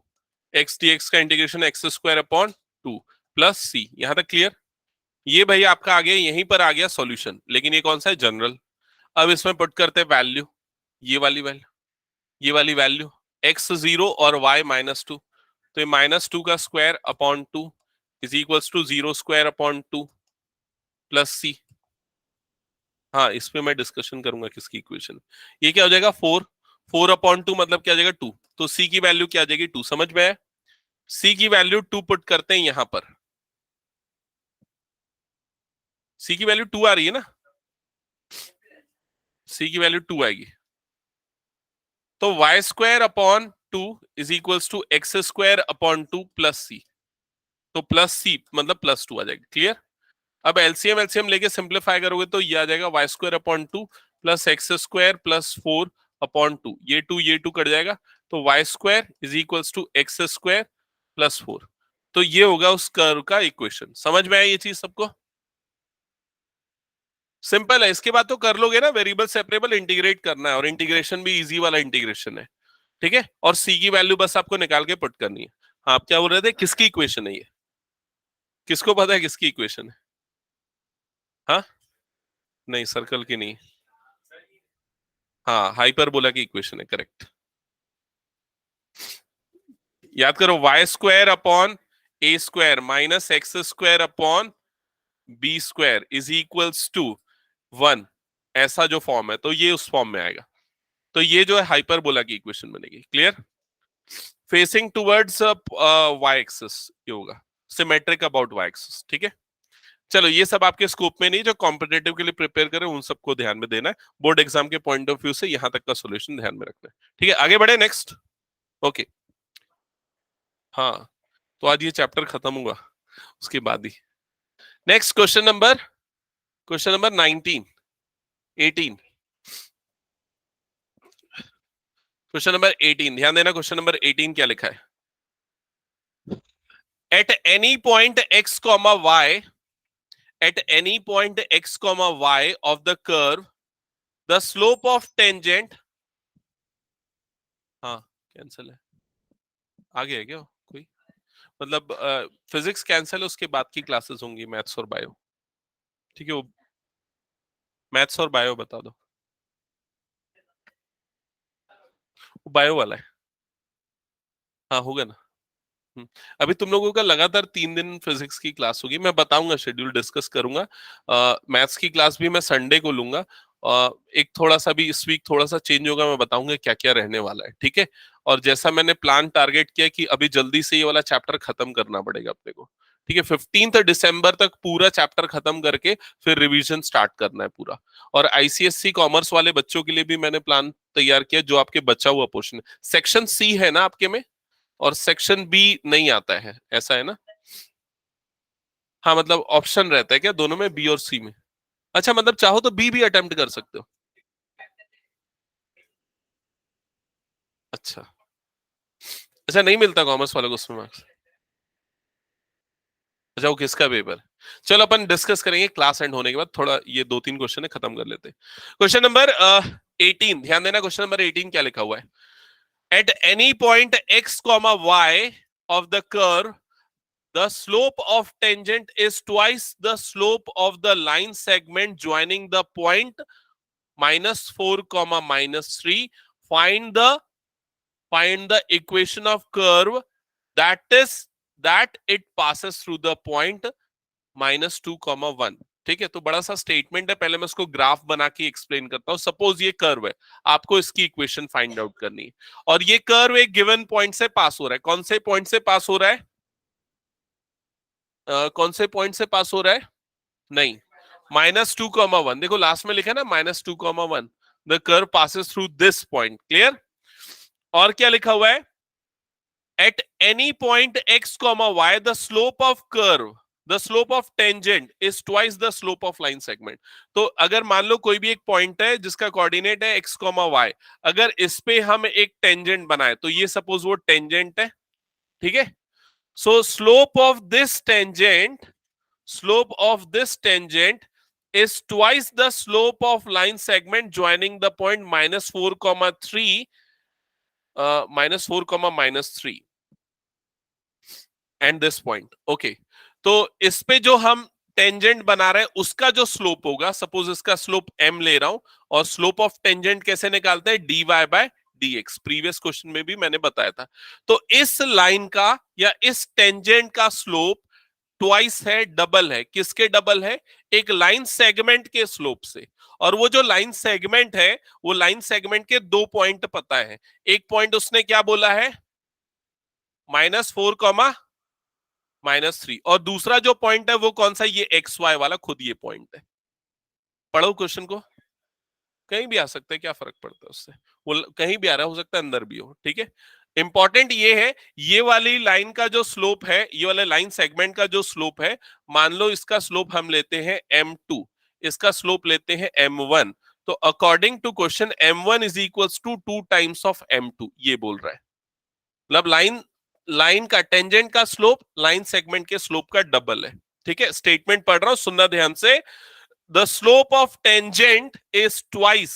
x dx का integration x square upon 2 plus c। यहां तक क्लियर? ये भाई आपका आ गया, यहीं पर आ गया सॉल्यूशन, लेकिन ये कौन सा है, जनरल। अब इसमें पुट करते हैं वैल्यू, ये वाली वैल्यू, ये वाली वैल्यू, x 0 और y -2, तो ये -2 का square upon 2 is equals to 0 square upon 2 plus C. हाँ इस पे मैं डिस्कशन करूंगा किसकी इक्वेशन। ये क्या हो जाएगा, 4 अपॉन 2 मतलब क्या आ जाएगा, 2। तो सी की वैल्यू क्या आ जाएगी, 2। समझ में आया? सी की वैल्यू 2 पुट करते हैं यहां पर, सी की वैल्यू 2 आ रही है ना, सी की वैल्यू 2 आएगी। तो y square upon 2 is equals to x square upon 2 plus C. तो प्लस सी मतलब +2 आ जाएगा। क्लियर? अब एलसीएम एलसीएम लेके सिंप्लीफाई करोगे तो ये आ जाएगा y square upon 2 plus x square plus 4 upon 2, ये 2 कट जाएगा, तो y square is equals to x square plus 4। तो ये होगा उस कर्व का इक्वेशन। समझ में आया ये चीज सबको? सिंपल है, इसके बाद तो कर लोगे ना, वेरिएबल सेपरेबल इंटीग्रेट करना है, और इंटीग्रेशन भी इजी वाला इंटीग्रेशन है। ठीक है, और सी की वैल्यू बस आपको निकाल के पुट करनी है। हाँ आप क्या बोल रहे थे, किसकी इक्वेशन है ये, किसको पता है किसकी इक्वेशन है? हाँ नहीं, सर्कल की नहीं, हाँ हाइपरबोला की इक्वेशन है, करेक्ट। याद करो, y square upon a square minus x square upon b square is equals to 1, ऐसा जो फॉर्म है तो ये उस फॉर्म में आएगा। तो ये जो है हाइपरबोला की इक्वेशन बनेगी। Clear? Facing towards y axis ये होगा। Symmetric about y axis. ठीक है, चलो ये सब आपके स्कोप में नहीं, जो कॉम्पिटेटिव के लिए प्रिपेयर करें उन सबको ध्यान में देना है, बोर्ड एग्जाम के पॉइंट ऑफ व्यू से यहां तक का सॉल्यूशन ध्यान में रखना है। ठीक है, आगे बढ़े नेक्स्ट। ओके, हाँ, तो आज ये चैप्टर खत्म हुआ, उसके बाद ही next question number 19 18, question number 18, ध्यान देना। क्वेश्चन नंबर 18 क्या लिखा है? At any point x comma y, at any point x comma y of the curve, the slope of tangent, हाँ कैंसिल है, आगे है क्या कोई? मतलब फिजिक्स कैंसिल है, उसके बाद की क्लासेस होंगी मैथ्स और बायो। ठीक है, वो मैथ्स और बायो बता दो, वो बायो वाला है। हाँ होगा ना। अभी तुम लोगों का लगातार 3 दिन फिजिक्स की क्लास होगी, मैं बताऊंगा, शेड्यूल डिस्कस करूंगा। मैथ्स की क्लास भी मैं संडे को लूंगा। एक थोड़ा सा भी इस वीक थोड़ा सा चेंज होगा, मैं बताऊंगा क्या क्या रहने वाला है। ठीक है, और जैसा मैंने प्लान टारगेट किया कि अभी जल्दी से ये वाला चैप्टर खत्म करना पड़ेगा अपने को। ठीक है, 15 दिसंबर तक पूरा चैप्टर खत्म करके फिर रिवीजन स्टार्ट करना है पूरा। और आईसीएससी कॉमर्स वाले बच्चों के लिए भी मैंने प्लान तैयार किया, जो आपके बचा हुआ पोर्शन है। सेक्शन सी है ना आपके में, और सेक्शन बी नहीं आता है, ऐसा है ना? हाँ, मतलब ऑप्शन रहता है क्या दोनों में, बी और सी में? अच्छा, मतलब चाहो तो बी भी अटेम्प्ट कर सकते हो। अच्छा अच्छा, नहीं मिलता कॉमर्स वालों को उसमें मार्क्स? अच्छा, वो किसका पेपर? चलो अपन डिस्कस करेंगे क्लास एंड होने के बाद, थोड़ा ये 2-3 क्वेश्चन है खत्म कर लेते हैं। क्वेश्चन नंबर 18, ध्यान देना। क्वेश्चन नंबर 18 क्या लिखा हुआ है? At any point x comma y of the curve, the slope of tangent is twice the slope of the line segment joining the point -4 comma -3. Find the equation of curve that it passes through the point -2 comma 1. ठीक है, तो बड़ा सा स्टेटमेंट है, पहले मैं उसको ग्राफ बना के एक्सप्लेन करता हूं। सपोज ये कर्व है, आपको इसकी इक्वेशन फाइंड आउट करनी है, और ये कर्व एक गिवन पॉइंट से पास हो रहा है। कौन से पॉइंट से पास हो रहा है? कौन से पॉइंट से पास हो रहा है? नहीं, -2, 1, देखो लास्ट में लिखा है ना, -2, 1, the curve passes through this point. Clear? और क्या लिखा हुआ है? At any point x, y, the slope of tangent is twice the slope of line segment. तो अगर मान लो कोई भी एक पॉइंट है जिसका कोऑर्डिनेट है x, y, अगर इस पे हम एक टेंजेंट बनाए, तो ये सपोज वो टेंजेंट है। ठीक है, सो slope of this tangent is twice the slope of line segment joining the point -4, 3 -4, -3 and this point. Okay, तो इस पे जो हम टेंजेंट बना रहे हैं उसका जो स्लोप होगा, सपोज इसका स्लोप m ले रहा हूं, और स्लोप ऑफ टेंजेंट कैसे निकालते हैं? dy/dx। प्रीवियस क्वेश्चन में भी मैंने बताया था। तो इस लाइन का या इस टेंजेंट का स्लोप ट्वाइस है, डबल है। किसके डबल है? एक लाइन सेगमेंट के स्लोप से। और वो जो लाइन सेगमेंट है, वो लाइन सेगमेंट के 2 पॉइंट पता है। एक पॉइंट उसने क्या बोला है? -4, -3, और दूसरा जो पॉइंट है वो कौन सा? ये XY वाला, खुद ये पॉइंट है। पढ़ो क्वेश्चन को, कहीं भी आ सकता है, क्या फर्क पड़ता है उससे? वो कहीं भी आ रहा है, हो सकता है अंदर भी हो। ठीक है, इंपॉर्टेंट ये है, ये वाली लाइन का जो स्लोप है, ये वाले लाइन सेगमेंट का जो स्लोप है, मान लो इसका स्लोप हम लेते हैं m2, इसका स्लोप लेते हैं m1, तो according to question m1 is equals to 2 times of m2, ये बोल रहा है। मतलब लाइन का टेंजेंट का स्लोप लाइन सेगमेंट के स्लोप का डबल है। ठीक है, स्टेटमेंट पढ़ रहा हूं, सुनना ध्यान से। The slope of tangent is twice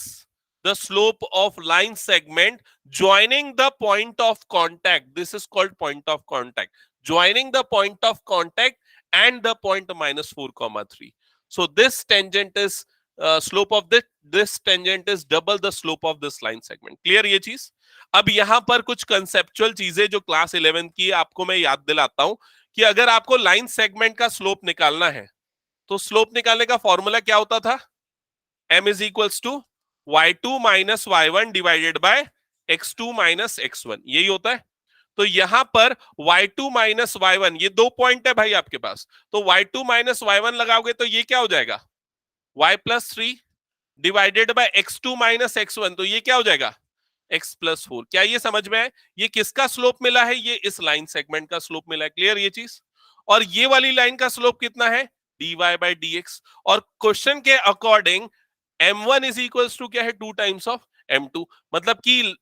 the slope of line segment joining the point of contact. This is called point of contact. Joining the point of contact and the point -4, 3. So this tangent is slope of this tangent is double the slope of this line segment. Clear ये चीज? अब यहां पर कुछ कंसेप्चुअल चीजें जो क्लास 11 की आपको मैं याद दिलाता हूं, कि अगर आपको लाइन सेगमेंट का स्लोप निकालना है, तो स्लोप निकालने का फॉर्मूला क्या होता था? m is equals to y2 - y1 divided by x2 - x1, यही होता है। तो यहां पर y2 माइनस y1, ये 2 पॉइंट है भाई आपके पास, तो y2 माइनस y1 लगाओगे तो ये क्या हो जाएगा, y plus 3 divided by x2 minus x1, तो ये क्या हो जाएगा, x प्लस 4। क्या ये समझ में है, ये किसका स्लोप मिला है, ये इस लाइन सेगमेंट का स्लोप मिला है, क्लियर ये चीज। और ये वाली लाइन का स्लोप कितना है, dy बाई dx, और क्वेश्चन के according m1 is equals to क्या है, 2 टाइम्स ऑफ m2, मतलब कि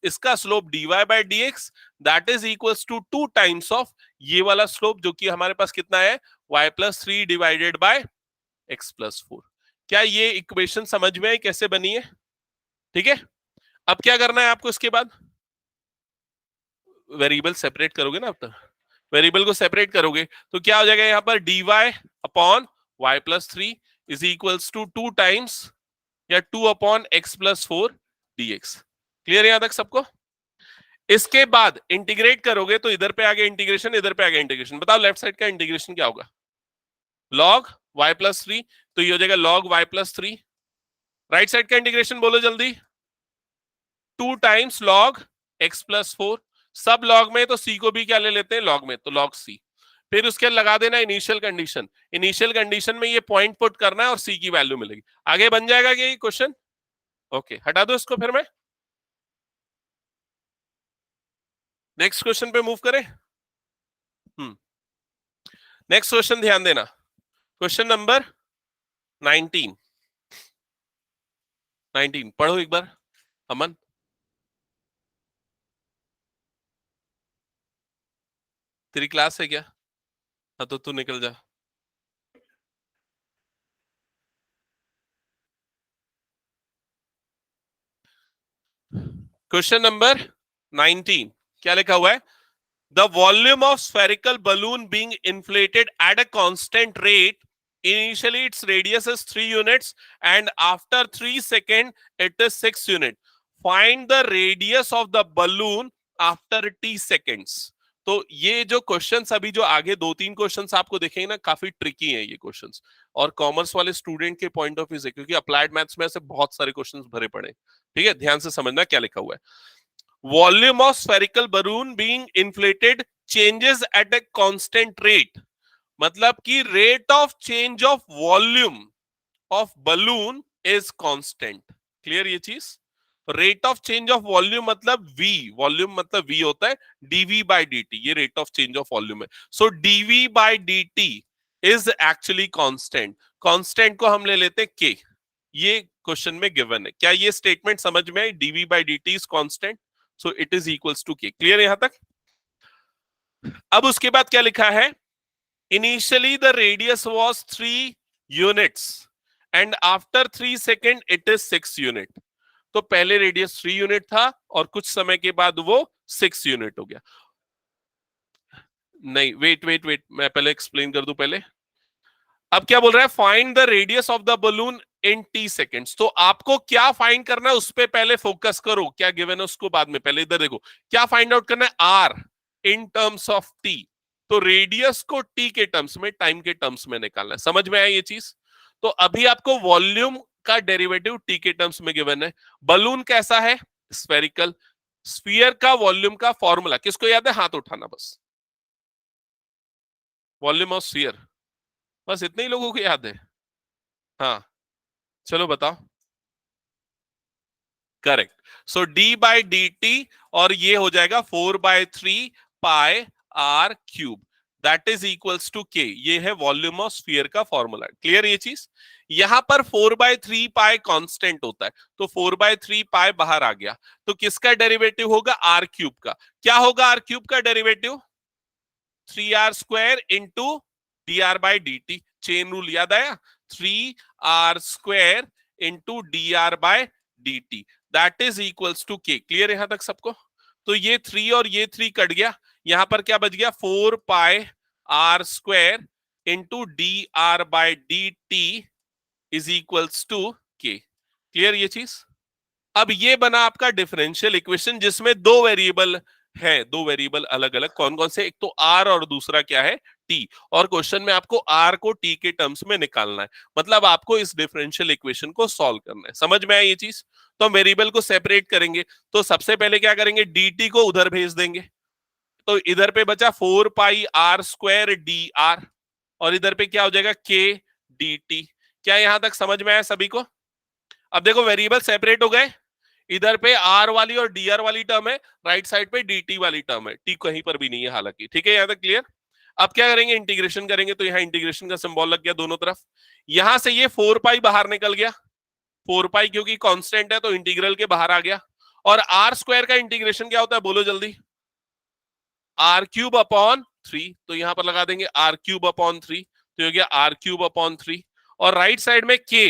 इसका slope dy by dx that is equals to 2 times of ये वाला स्लोप, जो कि हमारे पास कितना है, y plus 3 divided by x plus 4। क्या ये इक्वेशन समझ में आई कैसे बनी है, ठीक है। अब क्या करना है आपको, इसके बाद वेरिएबल सेपरेट करोगे ना, अब तक वेरिएबल को सेपरेट करोगे तो क्या हो जाएगा, यहां पर dy upon y plus 3 is equals to 2 times या 2 upon x plus 4 dx। Clear यहां तक सबको। इसके बाद इंटीग्रेट करोगे तो इधर पे आ गया इंटीग्रेशन, इधर पे आ गया इंटीग्रेशन, बताओ लेफ्ट साइड का इंटीग्रेशन क्या होगा, log y प्लस 3, तो ये हो जाएगा log y plus 3। Right side का इंटीग्रेशन बोलो जल्दी, 2 टाइम्स log x प्लस 4, सब log में तो c को भी क्या ले लेते हैं log में, तो log c। फिर उसके लगा देना इनिशियल कंडीशन, इनिशियल कंडीशन में ये पॉइंट पुट करना है और c की वैल्यू मिलेगी, आगे बन जाएगा क्या ये क्वेश्चन। ओके हटा दो इसको, फिर मैं नेक्स्ट क्वेश्चन पे मूव करें। नेक्स्ट क्वेश्चन ध्यान देना, क्वेश्चन नंबर 19 पढ़ो एक बार अमन। तेरी क्लास है क्या, हाँ तो तू निकल जा। क्वेश्चन नंबर 19 क्या लिखा हुआ है, the volume of spherical balloon being inflated at a constant rate, initially its radius is 3 units and after 3 seconds it is 6 unit, find the radius of the balloon after t seconds। तो ये जो क्वेश्चंस अभी जो आगे 2-3 क्वेश्चंस आपको दिखेंगे ना, काफी ट्रिकी है ये क्वेश्चंस, और कॉमर्स वाले स्टूडेंट के पॉइंट ऑफ व्यू से, क्योंकि अप्लाइड मैथ्स में ऐसे बहुत सारे क्वेश्चंस भरे पड़े, ठीक है, ध्यान से समझना क्या लिखा हुआ है। Volume of spherical balloon being inflated changes at a constant rate, मतलब कि rate of change of volume of balloon is constant. Clear ये चीज, rate of change of volume मतलब v, वॉल्यूम मतलब v होता है dv बाई dt, ये rate of change of volume है। सो dv by dt is actually constant, constant को हम ले लेते हैं k, ये क्वेश्चन में गिवन है। क्या ये स्टेटमेंट समझ में आई, dv by dt is constant, so it is equals to k। क्लियर यहां तक। अब उसके बाद क्या लिखा है, initially the radius was 3 units and after 3 seconds it is 6 unit। तो पहले रेडियस 3 यूनिट था और कुछ समय के बाद वो 6 यूनिट हो गया। नहीं वेट वेट वेट, मैं पहले एक्सप्लेन कर दूं पहले। अब क्या बोल रहा है, find the radius of the balloon in T seconds. तो आपको क्या फाइंड करना है उस पर पहले फोकस करो, क्या गिवन है उसको बाद में, पहले इधर देखो क्या फाइंड आउट करना है, r in terms of t. तो रेडियस को टी के टर्म्स में, टाइम के टर्म्स में निकालना है, समझ में आया ये चीज। तो अभी आपको वॉल्यूम का डेरिवेटिव टी के टर्म्स में गिवन है, बलून कैसा है, स्फेरिकल, स्फीयर का वॉल्यूम का फॉर्मूला किसको याद है, हाथ उठाना बस, वॉल्यूम ऑफ स्फीयर, बस इतने ही लोगों को याद है, हाँ चलो बताओ। Correct, so d by d t, और ये हो जाएगा 4/3 pi r cube, that is equals to k, ये है वॉल्यूम ऑफ स्फीयर का फॉर्मूला। क्लियर ये चीज। यहां पर 4/3 पाई कांस्टेंट होता है, तो 4/3 पाई बाहर आ गया, तो किसका डेरिवेटिव होगा, आर क्यूब का। क्या होगा आर क्यूब का derivative, 3r² into d r by d t, chain rule याद आया, 3r² into d r by d t, that is equals to k. Clear यहां तक सबको। तो ये 3 और ये 3 कट गया, यहां पर क्या बच गया, 4πr² into d r by d t is equals to k. Clear ये चीज। अब ये बना आपका डिफरेंशियल इक्वेशन जिसमें दो वेरिएबल है, दो वेरिएबल अलग अलग, कौन कौन से, एक तो आर और दूसरा क्या है, टी। और क्वेश्चन में आपको आर को टी के टर्म्स में निकालना है, मतलब आपको इस डिफरेंशियल इक्वेशन को सॉल्व करना है। समझ में आया ये चीज। तो हम वेरिएबल को सेपरेट करेंगे, तो सबसे पहले क्या करेंगे, dt को उधर भेज देंगे, तो इधर पे बचा 4 pi are square D R, और इधर पे क्या हो जाएगा के डी टी। क्या यहां तक समझ में आया सभी को? अब देखो वेरिएबल सेपरेट हो गए, इधर पे आर वाली और डी आर वाली टर्म है, राइट साइड पे डी टी वाली टर्म है, टी कहीं पर भी नहीं है हालांकि। ठीक है, यहां तक क्लियर? अब क्या करेंगे, इंटीग्रेशन करेंगे, तो यहाँ इंटीग्रेशन का सिंबल लग गया दोनों तरफ। यहां से ये 4 पाई बाहर निकल गया, 4 पाई क्योंकि कांस्टेंट है तो इंटीग्रल के बाहर आ गया। और आर स्क्वायर का इंटीग्रेशन क्या होता है, बोलो जल्दी? आर क्यूब अपॉन 3, तो यहां पर लगा देंगे आर क्यूब अपॉन 3, तो हो गया आर क्यूब अपॉन 3। और राइट साइड में के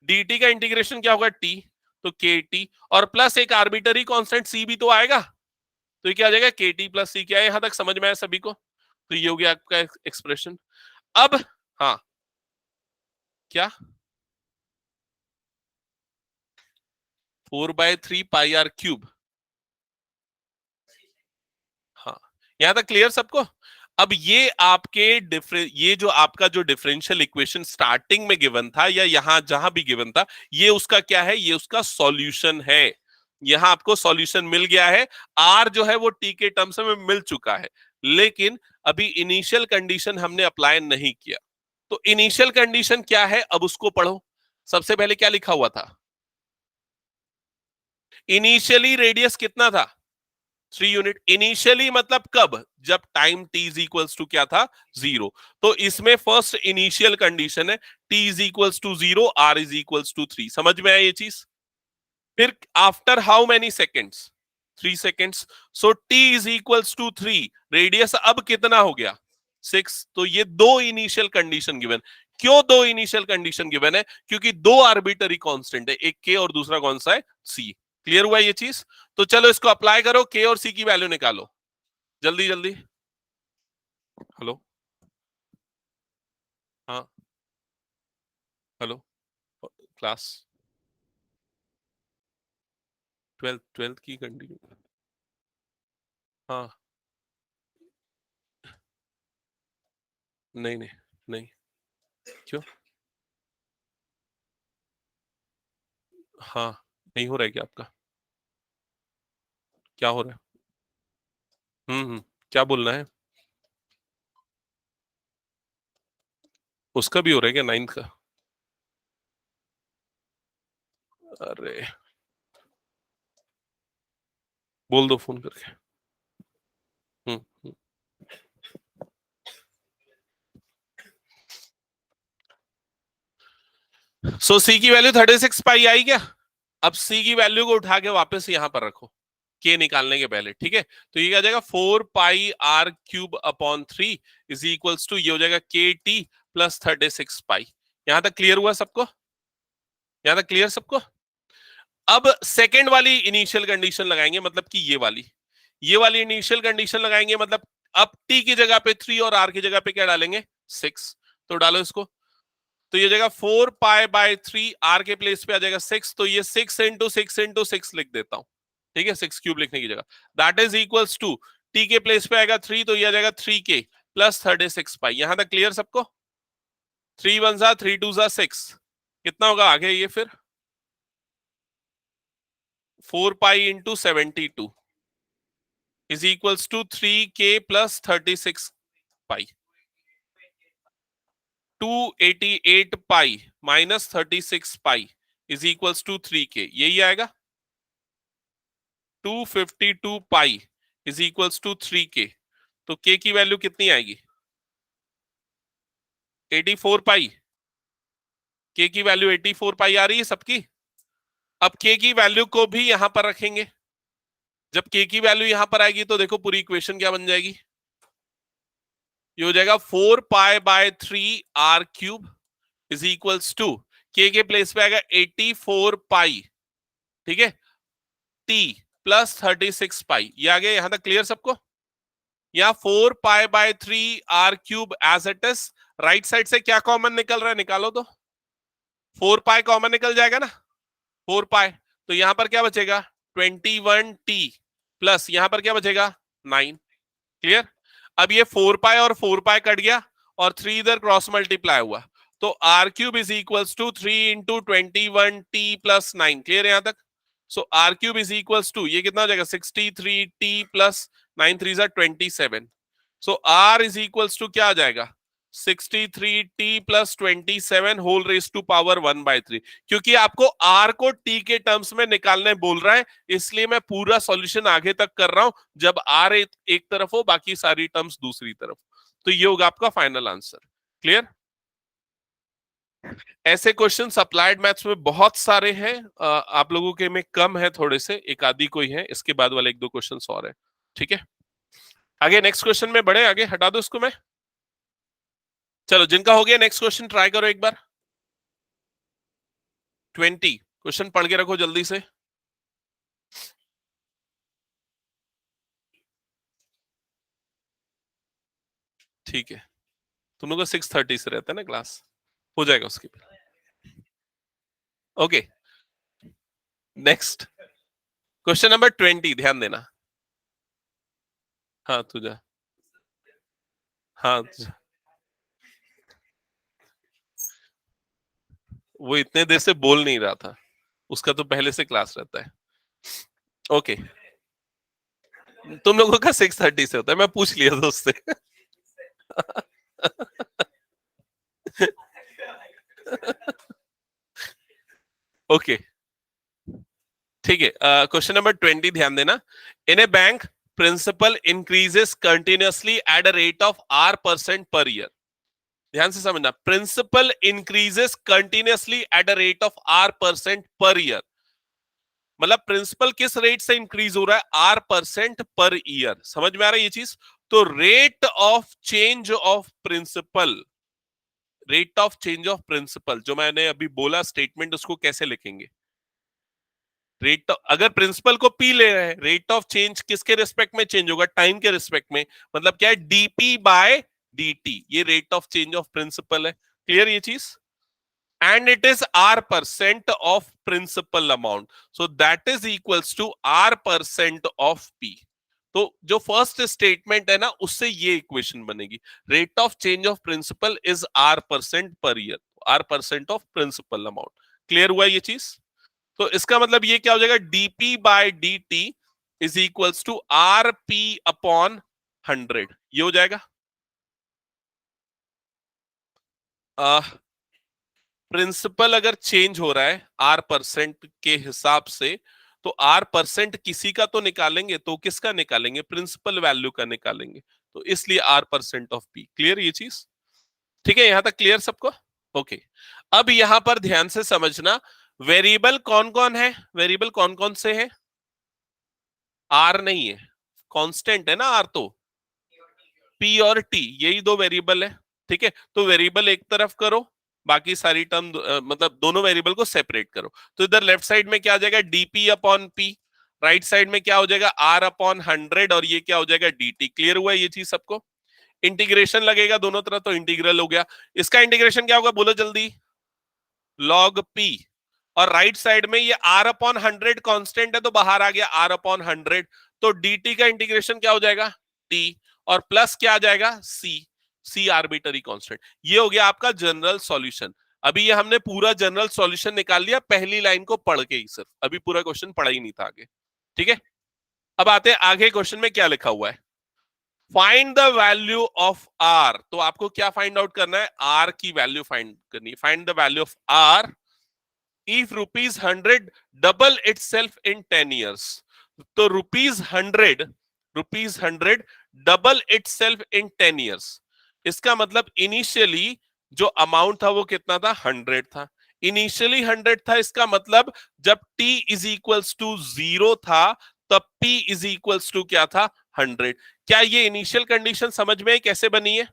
dt का इंटीग्रेशन क्या होगा, t, तो के टी, और प्लस एक आर्बिटरी कांस्टेंट c भी तो आएगा, तो ये क्या आ जाएगा के टी प्लस सी। क्या है यहां तक समझ में आया सभी को? तो ये हो गया आपका एक्सप्रेशन। अब हाँ, क्या 4/3 पाई आर क्यूब, हाँ यहां तक क्लियर सबको? अब ये आपके ये जो आपका जो डिफरेंशियल इक्वेशन स्टार्टिंग में गिवन था या यहां जहां भी गिवन था, ये उसका क्या है, ये उसका सॉल्यूशन है। यहां आपको सॉल्यूशन मिल गया है, आर जो है वो टी के टर्म्स में मिल चुका है, लेकिन अभी इनिशियल कंडीशन हमने अप्लाई नहीं किया। तो इनिशियल कंडीशन क्या है, अब उसको पढ़ो। सबसे पहले क्या लिखा हुआ था, इनिशियली रेडियस कितना था, 3 यूनिट। इनिशियली मतलब कब, जब time t is equals to क्या था, 0। तो इसमें फर्स्ट इनिशियल कंडीशन है t is equals to 0, r is equals to 3। समझ में आया ये चीज? फिर after how many seconds, 3 seconds, so t is equals to 3, radius अब कितना हो गया, 6। तो ये दो इनिशियल कंडीशन गिवन। क्यों दो इनिशियल कंडीशन गिवन है, क्योंकि दो आर्बिटरी कांस्टेंट है, एक k और दूसरा कौन सा है, c। क्लियर हुआ ये चीज? तो चलो इसको अप्लाई करो, के और सी की वैल्यू निकालो जल्दी जल्दी। हेलो, हाँ, हेलो क्लास, 12th की कंडीशन, हाँ, नहीं नहीं नहीं, क्यों, हाँ, नहीं हो रहा है क्या आपका, क्या हो रहा है? क्या बोलना है? उसका भी हो रहा है क्या, 9th का? अरे बोल दो फोन करके। हम्म सो सी की वैल्यू 36 पाई आई क्या? अब सी की वैल्यू को उठा के वापस यहां पर रखो, के निकालने के पहले। ठीक है, तो ये क्या जाएगा, 4 pi r cube upon 3 is equals to, ये हो जाएगा के टी प्लस 36 पाई। यहां तक क्लियर हुआ सबको? यहां तक क्लियर सबको? अब सेकेंड वाली इनिशियल कंडीशन लगाएंगे, मतलब कि ये वाली इनिशियल कंडीशन लगाएंगे, मतलब अब टी की जगह पे 3 और आर की जगह पे क्या डालेंगे, 6। तो डालो इसको, तो ये जाएगा 4 पाई बाय 3, आर के प्लेस पे आ जाएगा 6, तो ये 6 × 6 × 6 लिख देता हूं। ठीक है, 6 क्यूब लिखने की जगह, that is equals to, t के प्लेस पे आएगा 3, तो ये आ जाएगा 3k प्लस 36 पाई। यहां तक क्लियर सबको? 3 1 जा 3 2 जा 6, कितना होगा आगे ये फिर, 4 pi into 72 is equals to 3k plus 36 pi. 288 pi minus 36 pi is equals to 3k, यही आएगा। 252 पाई इज इक्वल्स टू 3k, तो k की वैल्यू कितनी आएगी, 84 पाई। k की वैल्यू 84 पाई आ रही है सबकी। अब k की वैल्यू को भी यहां पर रखेंगे, जब k की वैल्यू यहां पर आएगी तो देखो पूरी इक्वेशन क्या बन जाएगी, ये हो जाएगा 4 pi by 3 r cube is equals to, k के प्लेस पे आएगा 84 पाई, ठीक है, t प्लस 36 पाई। ये आ गया यहां तक क्लियर सबको? या 4 pi by 3 r cube as it is, right side से क्या कॉमन निकल रहा है, निकालो तो, 4 पाई कॉमन निकल जाएगा ना, 4 पाई, तो यहां पर क्या बचेगा, 21t प्लस यहां पर क्या बचेगा, 9। क्लियर? अब ये 4 पाई और 4 पाई कट गया और 3 इधर क्रॉस मल्टीप्लाई हुआ, तो r cube is equals to 3 into 21t plus 9। Clear यहां तक? So r cube is equals to, ये कितना हो जाएगा, 63t plus 9 3 27, so r is equals to क्या आ जाएगा 63t plus 27 whole raise to power 1/3, क्योंकि आपको आर को टी के टर्म्स में निकालने बोल रहा है, इसलिए मैं पूरा सॉल्यूशन आगे तक कर रहा हूं जब आर एक तरफ हो बाकी सारी टर्म्स दूसरी तरफ। तो ये होगा आपका फाइनल आंसर। क्लियर? ऐसे क्वेश्चन अप्लाइड मैथ्स में बहुत सारे हैं, आप लोगों के में कम है, थोड़े से एक आधी कोई है, इसके बाद वाले एक दो क्वेश्चन और है। ठीक है, आगे नेक्स्ट क्वेश्चन में बढ़े, आगे हटा दो इसको मैं। चलो जिनका हो गया नेक्स्ट क्वेश्चन ट्राई करो एक बार। 20 क्वेश्चन पढ़ के रखो जल्दी से। ठीक है, तुम लोग को 6:30 से रहता है ना क्लास, हो जाएगा उसके बाद। ओके, नेक्स्ट क्वेश्चन नंबर 20, ध्यान देना। हाँ तुझा, हाँ तुझा। वो इतने देर से बोल नहीं रहा था, उसका तो पहले से क्लास रहता है। ओके, तुम लोगों का 6:30 से होता है, मैं पूछ लिया दोस्त से। ओके ठीक है, क्वेश्चन नंबर 20 ध्यान देना। In a bank principal increases continuously at a rate of R% per year. ध्यान से समझना, principal increases continuously at a rate of R% per year, मतलब प्रिंसिपल किस रेट से इंक्रीज हो रहा है, R% पर ईयर। समझ में आ रहा है ये चीज? तो rate of change of principal, rate of change of principal जो मैंने अभी बोला स्टेटमेंट, उसको कैसे लिखेंगे? रेट, अगर प्रिंसिपल को पी ले रहे हैं, रेट ऑफ चेंज किसके रिस्पेक्ट में चेंज होगा, टाइम के रिस्पेक्ट में, मतलब क्या है, डीपी बाय dt, ये rate of change of principal है। क्लियर ये चीज? And it is R% of principal amount, so that is equals to R% of p। तो जो फर्स्ट स्टेटमेंट है ना, उससे ये इक्वेशन बनेगी, rate of change of principal is R% per year, R% of principal amount. Clear हुआ ये चीज? तो इसका मतलब ये क्या हो जाएगा, dp by dt is equals to rp upon 100, ये हो जाएगा। प्रिंसिपल अगर चेंज हो रहा है R% के हिसाब से, तो R% किसी का तो निकालेंगे, तो किसका निकालेंगे, प्रिंसिपल वैल्यू का निकालेंगे, तो इसलिए R% ऑफ p। क्लियर ये चीज? ठीक है, यहां तक क्लियर सबको? ओके, अब यहां पर ध्यान से समझना, वेरिएबल कौन कौन है, वेरिएबल कौन कौन से हैं? आर नहीं है, कांस्टेंट है ना आर, तो पी और टी यही दो वेरिएबल है। ठीक है, तो वेरिएबल एक तरफ करो, बाकी सारी टर्म मतलब दोनों वेरिएबल को सेपरेट करो। तो इधर लेफ्ट साइड में क्या आ जाएगा, DP upon P, right side में क्या हो जाएगा, आर अपॉन 100, और ये क्या हो जाएगा, dt। क्लियर हुआ ये चीज सबको? इंटीग्रेशन लगेगा दोनों तरफ, तो इंटीग्रल हो गया। इसका इंटीग्रेशन क्या होगा, बोलो जल्दी, log p, और राइट साइड में ये r अपॉन 100 कांस्टेंट है, तो बाहर आ गया r अपॉन 100, तो dt का इंटीग्रेशन क्या हो जाएगा, t, और प्लस क्या आ जाएगा, c आर्बिटरी कांस्टेंट। ये हो गया आपका जनरल सॉल्यूशन। अभी ये हमने पूरा जनरल सॉल्यूशन निकाल लिया पहली लाइन को पढ़ के ही, सिर्फ अभी पूरा क्वेश्चन पढ़ा ही नहीं था आगे। ठीक है, अब आते हैं आगे, क्वेश्चन में क्या लिखा हुआ है, find the value of r। तो आपको क्या फाइंड आउट करना है, r की वैल्यू फाइंड करनी है। Find the value of r if rupees 100 double itself in 10 years। तो rupees 100 double itself in 10 years, इसका मतलब इनिशियली जो अमाउंट था वो कितना था, 100 था। इनिशियली 100 था, इसका मतलब जब t इज इक्वल्स टू 0 था, तब p इज इक्वल्स टू क्या था, 100। क्या ये इनिशियल कंडीशन समझ में कैसे बनी है,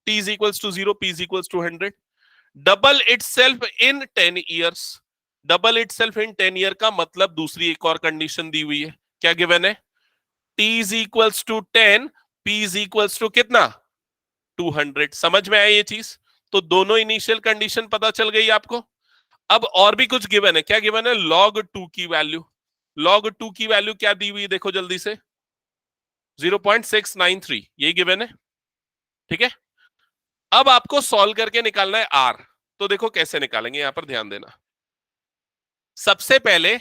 t is equals to 0, p is equals to 100। Double itself in 10 years, double itself in 10 year का मतलब दूसरी एक और कंडीशन दी हुई है, क्या गिवन है, t is equals to 10, p is equals to कितना, 200। समझ में आया ये चीज? तो दोनों इनिशियल कंडीशन पता चल गई आपको। अब और भी कुछ गिवन है, क्या गिवन है, log 2 की वैल्यू। log 2 की वैल्यू क्या दी हुई है, देखो जल्दी से, 0.693, ये गिवन है। ठीक है, अब आपको सॉल्व करके निकालना है आर। तो देखो कैसे निकालेंगे, यहां पर ध्यान देना। सबसे पहले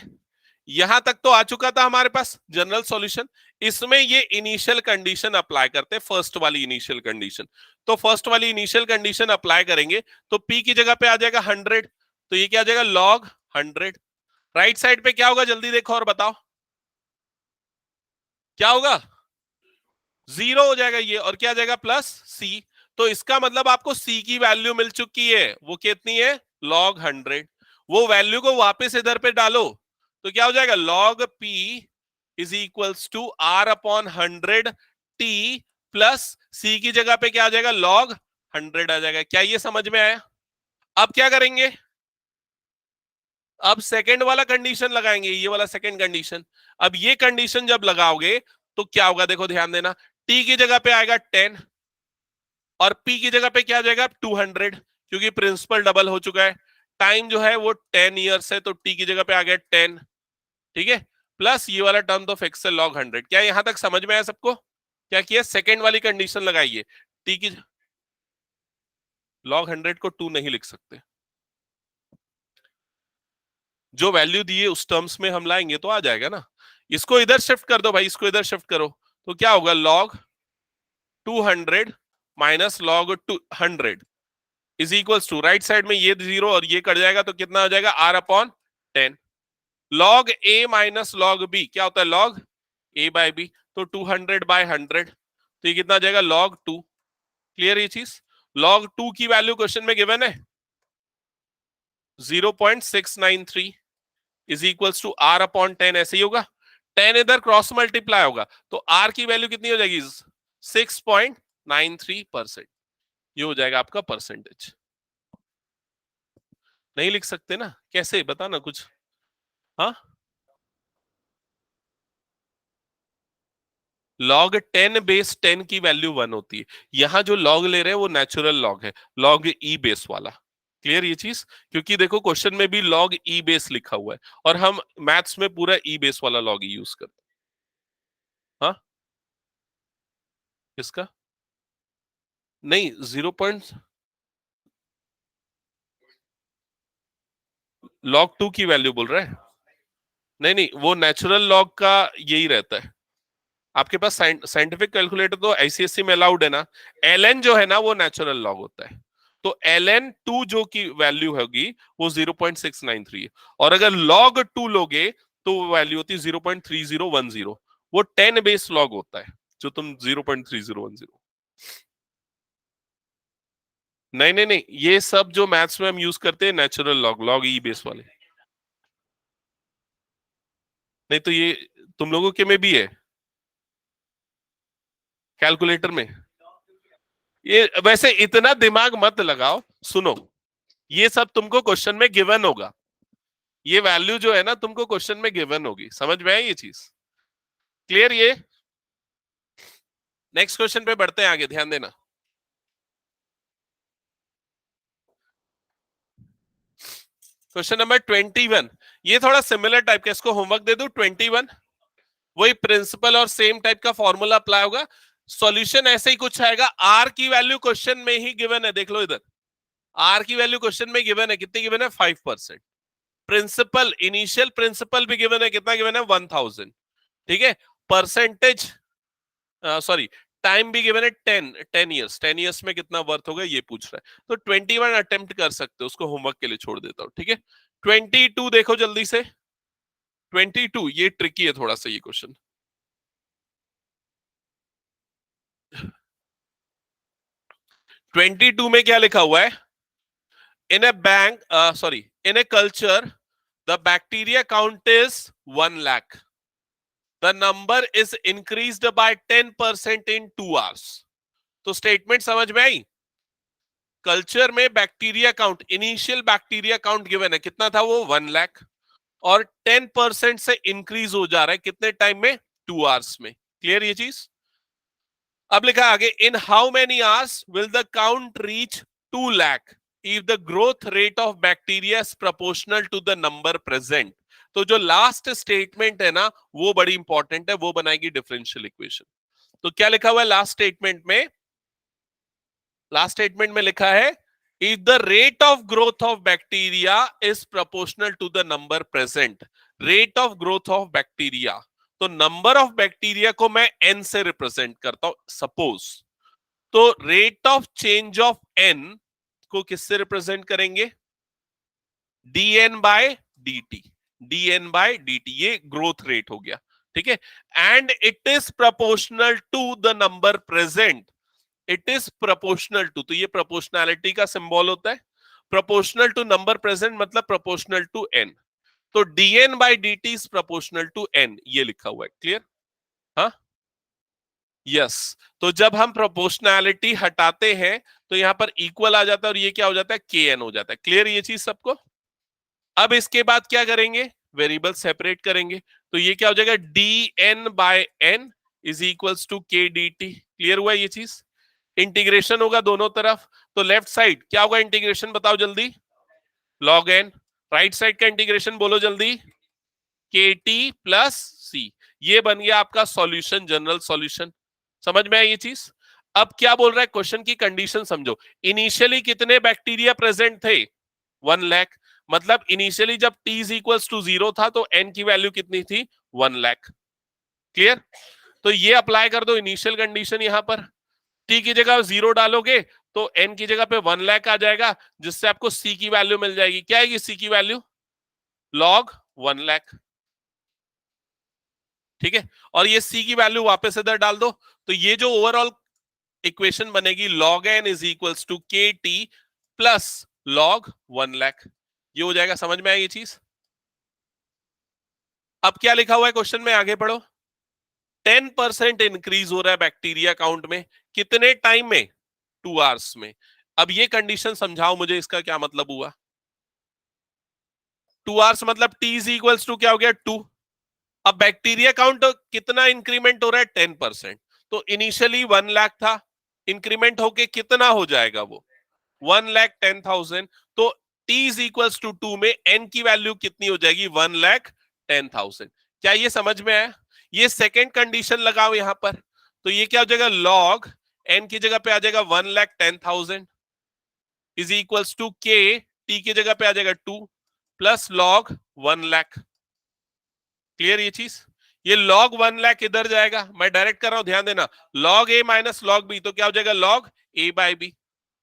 यहां तक तो आ चुका था हमारे पास जनरल सॉल्यूशन। इसमें ये इनिशियल कंडीशन अप्लाई करते हैं, फर्स्ट वाली इनिशियल कंडीशन। तो फर्स्ट वाली इनिशियल कंडीशन अप्लाई करेंगे तो p की जगह पे आ जाएगा 100, तो ये क्या आ जाएगा log 100। राइट साइड पे क्या होगा जल्दी देखो और बताओ क्या होगा, 0 हो जाएगा ये, और क्या आ जाएगा प्लस c। तो इसका मतलब आपको c की वैल्यू मिल चुकी है, वो कितनी है log 100। वो वैल्यू को वापस इधर पे डालो तो क्या हो जाएगा log p is equals to r upon 100 t plus c की जगह पे क्या आ जाएगा log 100 आ जाएगा। क्या ये समझ में आया? अब क्या करेंगे, अब सेकंड वाला कंडीशन लगाएंगे, ये वाला सेकंड कंडीशन। अब ये कंडीशन जब लगाओगे तो क्या होगा, देखो ध्यान देना, t की जगह पे आएगा 10 और p की जगह पे क्या आ जाएगा 200, क्योंकि प्रिंसिपल डबल हो चुका है। टाइम जो है वो 10 ईयर्स है, तो t की जगह पे आ गया 10, ठीक है, प्लस ये वाला टर्म तो फिक्स है log 100। क्या यहां तक समझ में आया सबको? क्या किया, सेकंड वाली कंडीशन लगाइए, t की log 100 को 2 नहीं लिख सकते, जो वैल्यू दी है उस टर्म्स में हम लाएंगे तो आ जाएगा ना। इसको इधर शिफ्ट कर दो भाई, इसको इधर शिफ्ट करो तो क्या होगा log 200 minus log 200 is equals to, right side में ये 0 और ये कट जाएगा तो कितना हो जाएगा r upon 10। log a minus log b क्या होता है log a बाय b, तो 200 बाय 100 तो ये कितना आ जाएगा log 2। क्लियर ये चीज? log 2 की वैल्यू क्वेश्चन में गिवन है 0.693 is equals to r upon 10, ऐसे ही होगा। 10 इधर क्रॉस मल्टीप्लाई होगा तो r की वैल्यू कितनी हो जाएगी 6.93%। ये हो जाएगा आपका परसेंटेज। नहीं लिख सकते ना, कैसे बता ना कुछ। हाँ, log 10 बेस 10 की वैल्यू 1 होती है। यहां जो log ले रहे हैं वो नेचुरल log है, log e बेस वाला। क्लियर ये चीज? क्योंकि देखो क्वेश्चन में भी log e बेस लिखा हुआ है और हम मैथ्स में पूरा e बेस वाला log e यूज करते हैं। हाँ, किसका? नहीं, 0. log 2 की वैल्यू बोल रहे हैं? नहीं नहीं, वो नेचुरल लॉग का यही रहता है। आपके पास साइंटिफिक कैलकुलेटर तो आईसीएससी में अलाउड है ना। ln जो है ना वो नेचुरल लॉग होता है, तो ln2 जो की वैल्यू होगी वो 0.693 है, और अगर log 2 लोगे तो वो वैल्यू होती है 0.3010। वो 10 बेस लॉग होता है जो तुम 0.3010। नहीं नहीं नहीं, ये सब जो मैथ्स में हम यूज करते हैं नेचुरल लॉग, log ई बेस वाले। नहीं तो ये तुम लोगों के में भी है कैलकुलेटर में। ये वैसे इतना दिमाग मत लगाओ, सुनो, ये सब तुमको क्वेश्चन में गिवन होगा। ये वैल्यू जो है ना तुमको क्वेश्चन में गिवन होगी, समझ में आई ये चीज? क्लियर ये? नेक्स्ट क्वेश्चन पे बढ़ते हैं आगे, ध्यान देना। क्वेश्चन नंबर 21, ये थोड़ा सिमिलर टाइप का, इसको होमवर्क दे दूं। 21 वही प्रिंसिपल और सेम टाइप का फॉर्मूला अप्लाई होगा। सॉल्यूशन ऐसे ही कुछ आएगा। आर की वैल्यू क्वेश्चन में ही गिवन है, देख लो इधर, आर की वैल्यू क्वेश्चन में गिवन है, कितनी गिवन है 5%। प्रिंसिपल, इनिशियल प्रिंसिपल भी गिवन है, कितना गिवन है 1000, ठीक है। परसेंटेज, सॉरी, टाइम भी गिवन है 10 ईयर्स, 10 ईयर्स में कितना वर्थ होगा ये पूछ रहा है। तो 21 अटेम्प्ट कर सकते हो, उसको होमवर्क के लिए छोड़ देता हूं, ठीक है। 22 देखो जल्दी से। 22 ये ट्रिकी है थोड़ा सा ये क्वेश्चन। 22 में क्या लिखा हुआ है, in a bank, sorry, in a culture the bacteria count is 1 lakh, the number is increased by 10% in 2 hours. तो स्टेटमेंट समझ में आई? कल्चर में bacteria count, initial bacteria count given है, कितना था वो 1 लाख, और 10% से इंक्रीज हो जा रहा है कितने टाइम में 2 आवर्स में। क्लियर ये चीज? अब लिखा आगे, in how many hours will the count reach 2 lakh if the growth rate of bacteria is proportional to the number present. तो जो लास्ट स्टेटमेंट है ना वो बड़ी इंपॉर्टेंट है, वो बनाएगी डिफरेंशियल इक्वेशन। तो क्या लिखा हुआ है लास्ट स्टेटमेंट में? लास्ट स्टेटमेंट में लिखा है, if the rate of growth of bacteria is proportional to the number present rate of growth of bacteria, तो नंबर ऑफ बैक्टीरिया को मैं n से रिप्रेजेंट करता हूं सपोज, तो rate of change of n को किससे रिप्रेजेंट करेंगे? dn by dt, dn by dt, ये ग्रोथ रेट हो गया, ठीक है। And it is proportional to the number present, it is proportional to, तो ये प्रोपोर्शनैलिटी का सिंबल होता है, प्रोपोर्शनल टू नंबर प्रेजेंट मतलब प्रोपोर्शनल टू n, तो dn by dt is proportional to n, ये लिखा हुआ है, क्लियर? हाँ, यस। तो जब हम प्रोपोर्शनैलिटी हटाते हैं तो यहां पर इक्वल आ जाता है और ये क्या हो जाता है? kn हो जाता है, क्लियर ये चीज सबको? अब इसके बाद क्या करेंगे? वेरिएबल सेपरेट करेंगे, तो ये क्या हो जाएगा? dn by n is equals to k dt, clear हुआ ये चीज? इंटीग्रेशन होगा दोनों तरफ, तो लेफ्ट साइड क्या होगा इंटीग्रेशन, बताओ जल्दी? log n, राइट साइड का इंटीग्रेशन बोलो जल्दी? kt प्लस c, ये बन गया आपका सॉल्यूशन, जनरल सॉल्यूशन। समझ में आई ये चीज? अब क्या बोल रहा है क्वेश्चन की कंडीशन समझो, इनिशियली कितने बैक्टीरिया प्रेजेंट थे? 1 लाख, मतलब इनिशियली जब t इज इक्वल्स टू 0 था तो n की वैल्यू कितनी थी? 1 लाख, क्लियर? तो ये अप्लाई कर दो इनिशियल कंडीशन, यहां पर t की जगह 0 डालोगे तो n की जगह पे 1 लाख आ जाएगा, जिससे आपको c की वैल्यू मिल जाएगी। क्या आएगी c की वैल्यू? log 1 लाख, ठीक है। और ये c की वैल्यू वापस इधर डाल दो, तो ये जो ओवरऑल इक्वेशन बनेगी log n is equals to k t plus log 1 lakh, ये हो जाएगा। समझ में आई ये चीज? अब क्या लिखा हुआ है क्वेश्चन में, आगे पढ़ो। 10% इंक्रीज हो रहा है बैक्टीरिया काउंट में, कितने टाइम में? 2 आवर्स में। अब ये कंडीशन समझाओ मुझे, इसका क्या मतलब हुआ? 2 आवर्स मतलब t इज इक्वल्स टू क्या हो गया? 2। अब बैक्टीरिया काउंट कितना इंक्रीमेंट हो रहा है? 10%, तो इनिशियली 1 लाख था, इंक्रीमेंट होके कितना हो जाएगा वो? 1,10,000, तो t इज इक्वल्स टू 2 में n की वैल्यू कितनी हो जाएगी? 1,10,000। क्या ये समझ में आया? ये सेकेंड कंडीशन लगाओ यहां पर, तो ये क्या हो जाएगा? log n की जगह पे आ जाएगा 1,10,000 is equals to k, t की जगह पे आ जाएगा 2 प्लस log 1 लाख, क्लियर ये चीज? ये log 1 लाख इधर जाएगा, मैं डायरेक्ट कर रहा हूं, ध्यान देना। log a minus log b, तो क्या हो जाएगा? log a by b,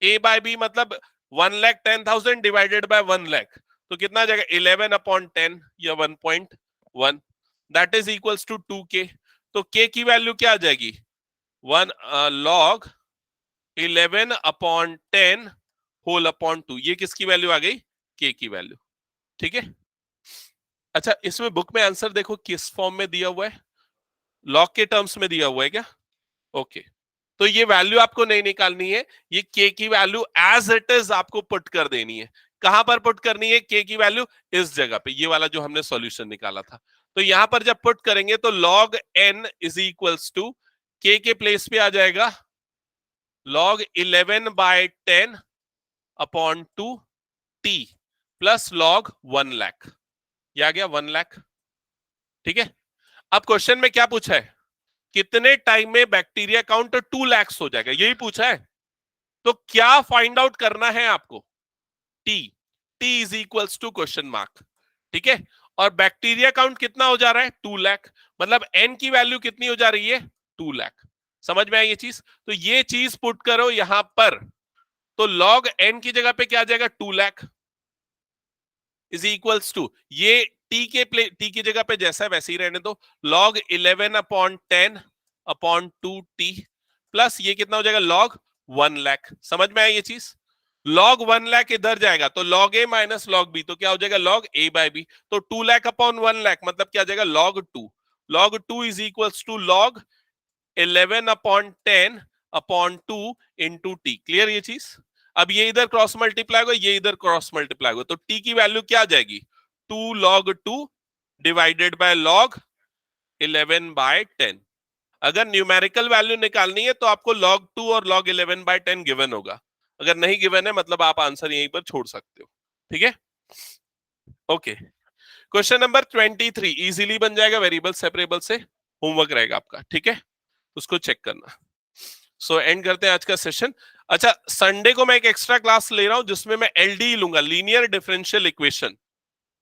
a by b मतलब 1,10,000 डिवाइडेड बाय 1 लाख, तो कितना आ जाएगा? 11/10 या 1.1, that is equals to 2k। तो k की वैल्यू क्या आ जाएगी? 1 log 11/10 होल अपॉन 2, ये किसकी वैल्यू आ गई? k की वैल्यू, ठीक है। अच्छा, इसमें बुक में आंसर देखो किस फॉर्म में दिया हुआ है, लॉग के टर्म्स में दिया हुआ है क्या? ओके, तो ये वैल्यू आपको नहीं निकालनी है, ये के की वैल्यू एज इट इज आपको पुट कर देनी है। कहां पर पुट करनी है के की वैल्यू? इस जगह पे, ये वाला जो हमने सॉल्यूशन निकाला था। तो यहां पर जब पुट करेंगे तो log n is equals to k place पे आ जाएगा log 11/10 upon 2 t plus log 1 lakh, ये आ गया 1 लाख, ठीक है। अब क्वेश्चन में क्या पूछा है? कितने टाइम में बैक्टीरिया काउंट 2 लाख हो जाएगा, यही पूछा है। तो क्या फाइंड आउट करना है आपको? T, t is equals to question mark, ठीक है। और बैक्टीरिया काउंट कितना हो जा रहा है? 2 लाख, मतलब एन की वैल्यू कितनी हो जा रही है? 2 लाख। समझ में आई ये चीज? तो ये चीज पुट करो यहां पर, तो log n की जगह पे क्या आ जाएगा? 2 लाख इज इक्वल्स टू, ये टी की जगह पे जैसा है वैसे ही रहने दो, log 11/10 अपॉन 2t प्लस ये कितना हो जाएगा? log 1 लाख। समझ में आया ये चीज? log 1 लाख इधर जाएगा तो log a minus log b, तो क्या हो जाएगा? log a बाय b, तो 2 लाख अपॉन 1 लाख मतलब क्या आ जाएगा? log 2, log 2 is equals to log 11/10 upon 2 into t, clear ये चीज? अब ये इधर क्रॉस मल्टीप्लाई होगा, ये इधर क्रॉस मल्टीप्लाई होगा, तो t की वैल्यू क्या आ जाएगी? 2 log 2 डिवाइडेड बाय log 11/10। अगर न्यूमेरिकल वैल्यू निकालनी है तो आपको log 2 और log 11/10 गिवन होगा, अगर नहीं गिवन है मतलब आप आंसर यहीं पर छोड़ सकते हो, ठीक है। ओके, क्वेश्चन नंबर 23 इजीली बन जाएगा, वेरिएबल सेपरेबल से, होमवर्क रहेगा आपका, ठीक है, उसको चेक करना। सो एंड करते हैं आज का सेशन। अच्छा, संडे को मैं एक एक्स्ट्रा क्लास ले रहा हूं जिसमें मैं एलडी लूंगा, लीनियर डिफरेंशियल इक्वेशन,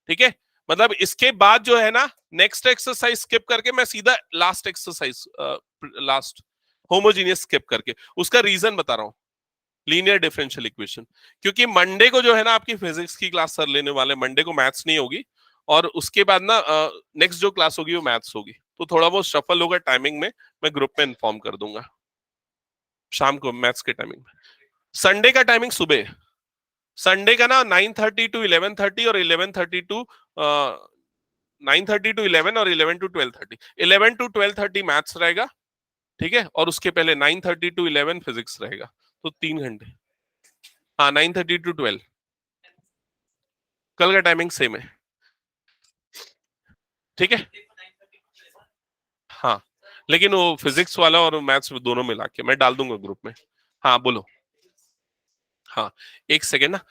ठीक है। मतलब इसके बाद जो है ना, नेक्स्ट एक्सरसाइज स्किप करके मैं सीधा last exercise, last homogeneous skip करके, उसका रीजन बता रहा हूं, लीनियर डिफरेंशियल इक्वेशन। क्योंकि मंडे को जो है ना आपकी फिजिक्स की क्लास सर लेने वाले, मंडे को मैथ्स नहीं होगी, और उसके बाद ना नेक्स्ट जो क्लास होगी वो मैथ्स होगी, तो थोड़ा बहुत शफल होगा टाइमिंग में, मैं ग्रुप में इन्फॉर्म कर दूंगा शाम को मैथ्स के टाइमिंग में। संडे का टाइमिंग सुबह, संडे का ना 9:30 to 11:30 और 11:30 to 9:30 to 11 और 11 to 12:30, 11 to 12:30 मैथ्स रहेगा, ठीक है, और उसके पहले 9:30 to 11 फिजिक्स रहेगा, तो 3 घंटे। हाँ 9:30 to 12, कल का टाइमिंग सेम है, ठीक है। हाँ लेकिन वो फिजिक्स वाला और मैथ्स दोनों मिला के मैं डाल दूंगा ग्रुप में। हाँ बोलो। हाँ एक सेकेंड ना।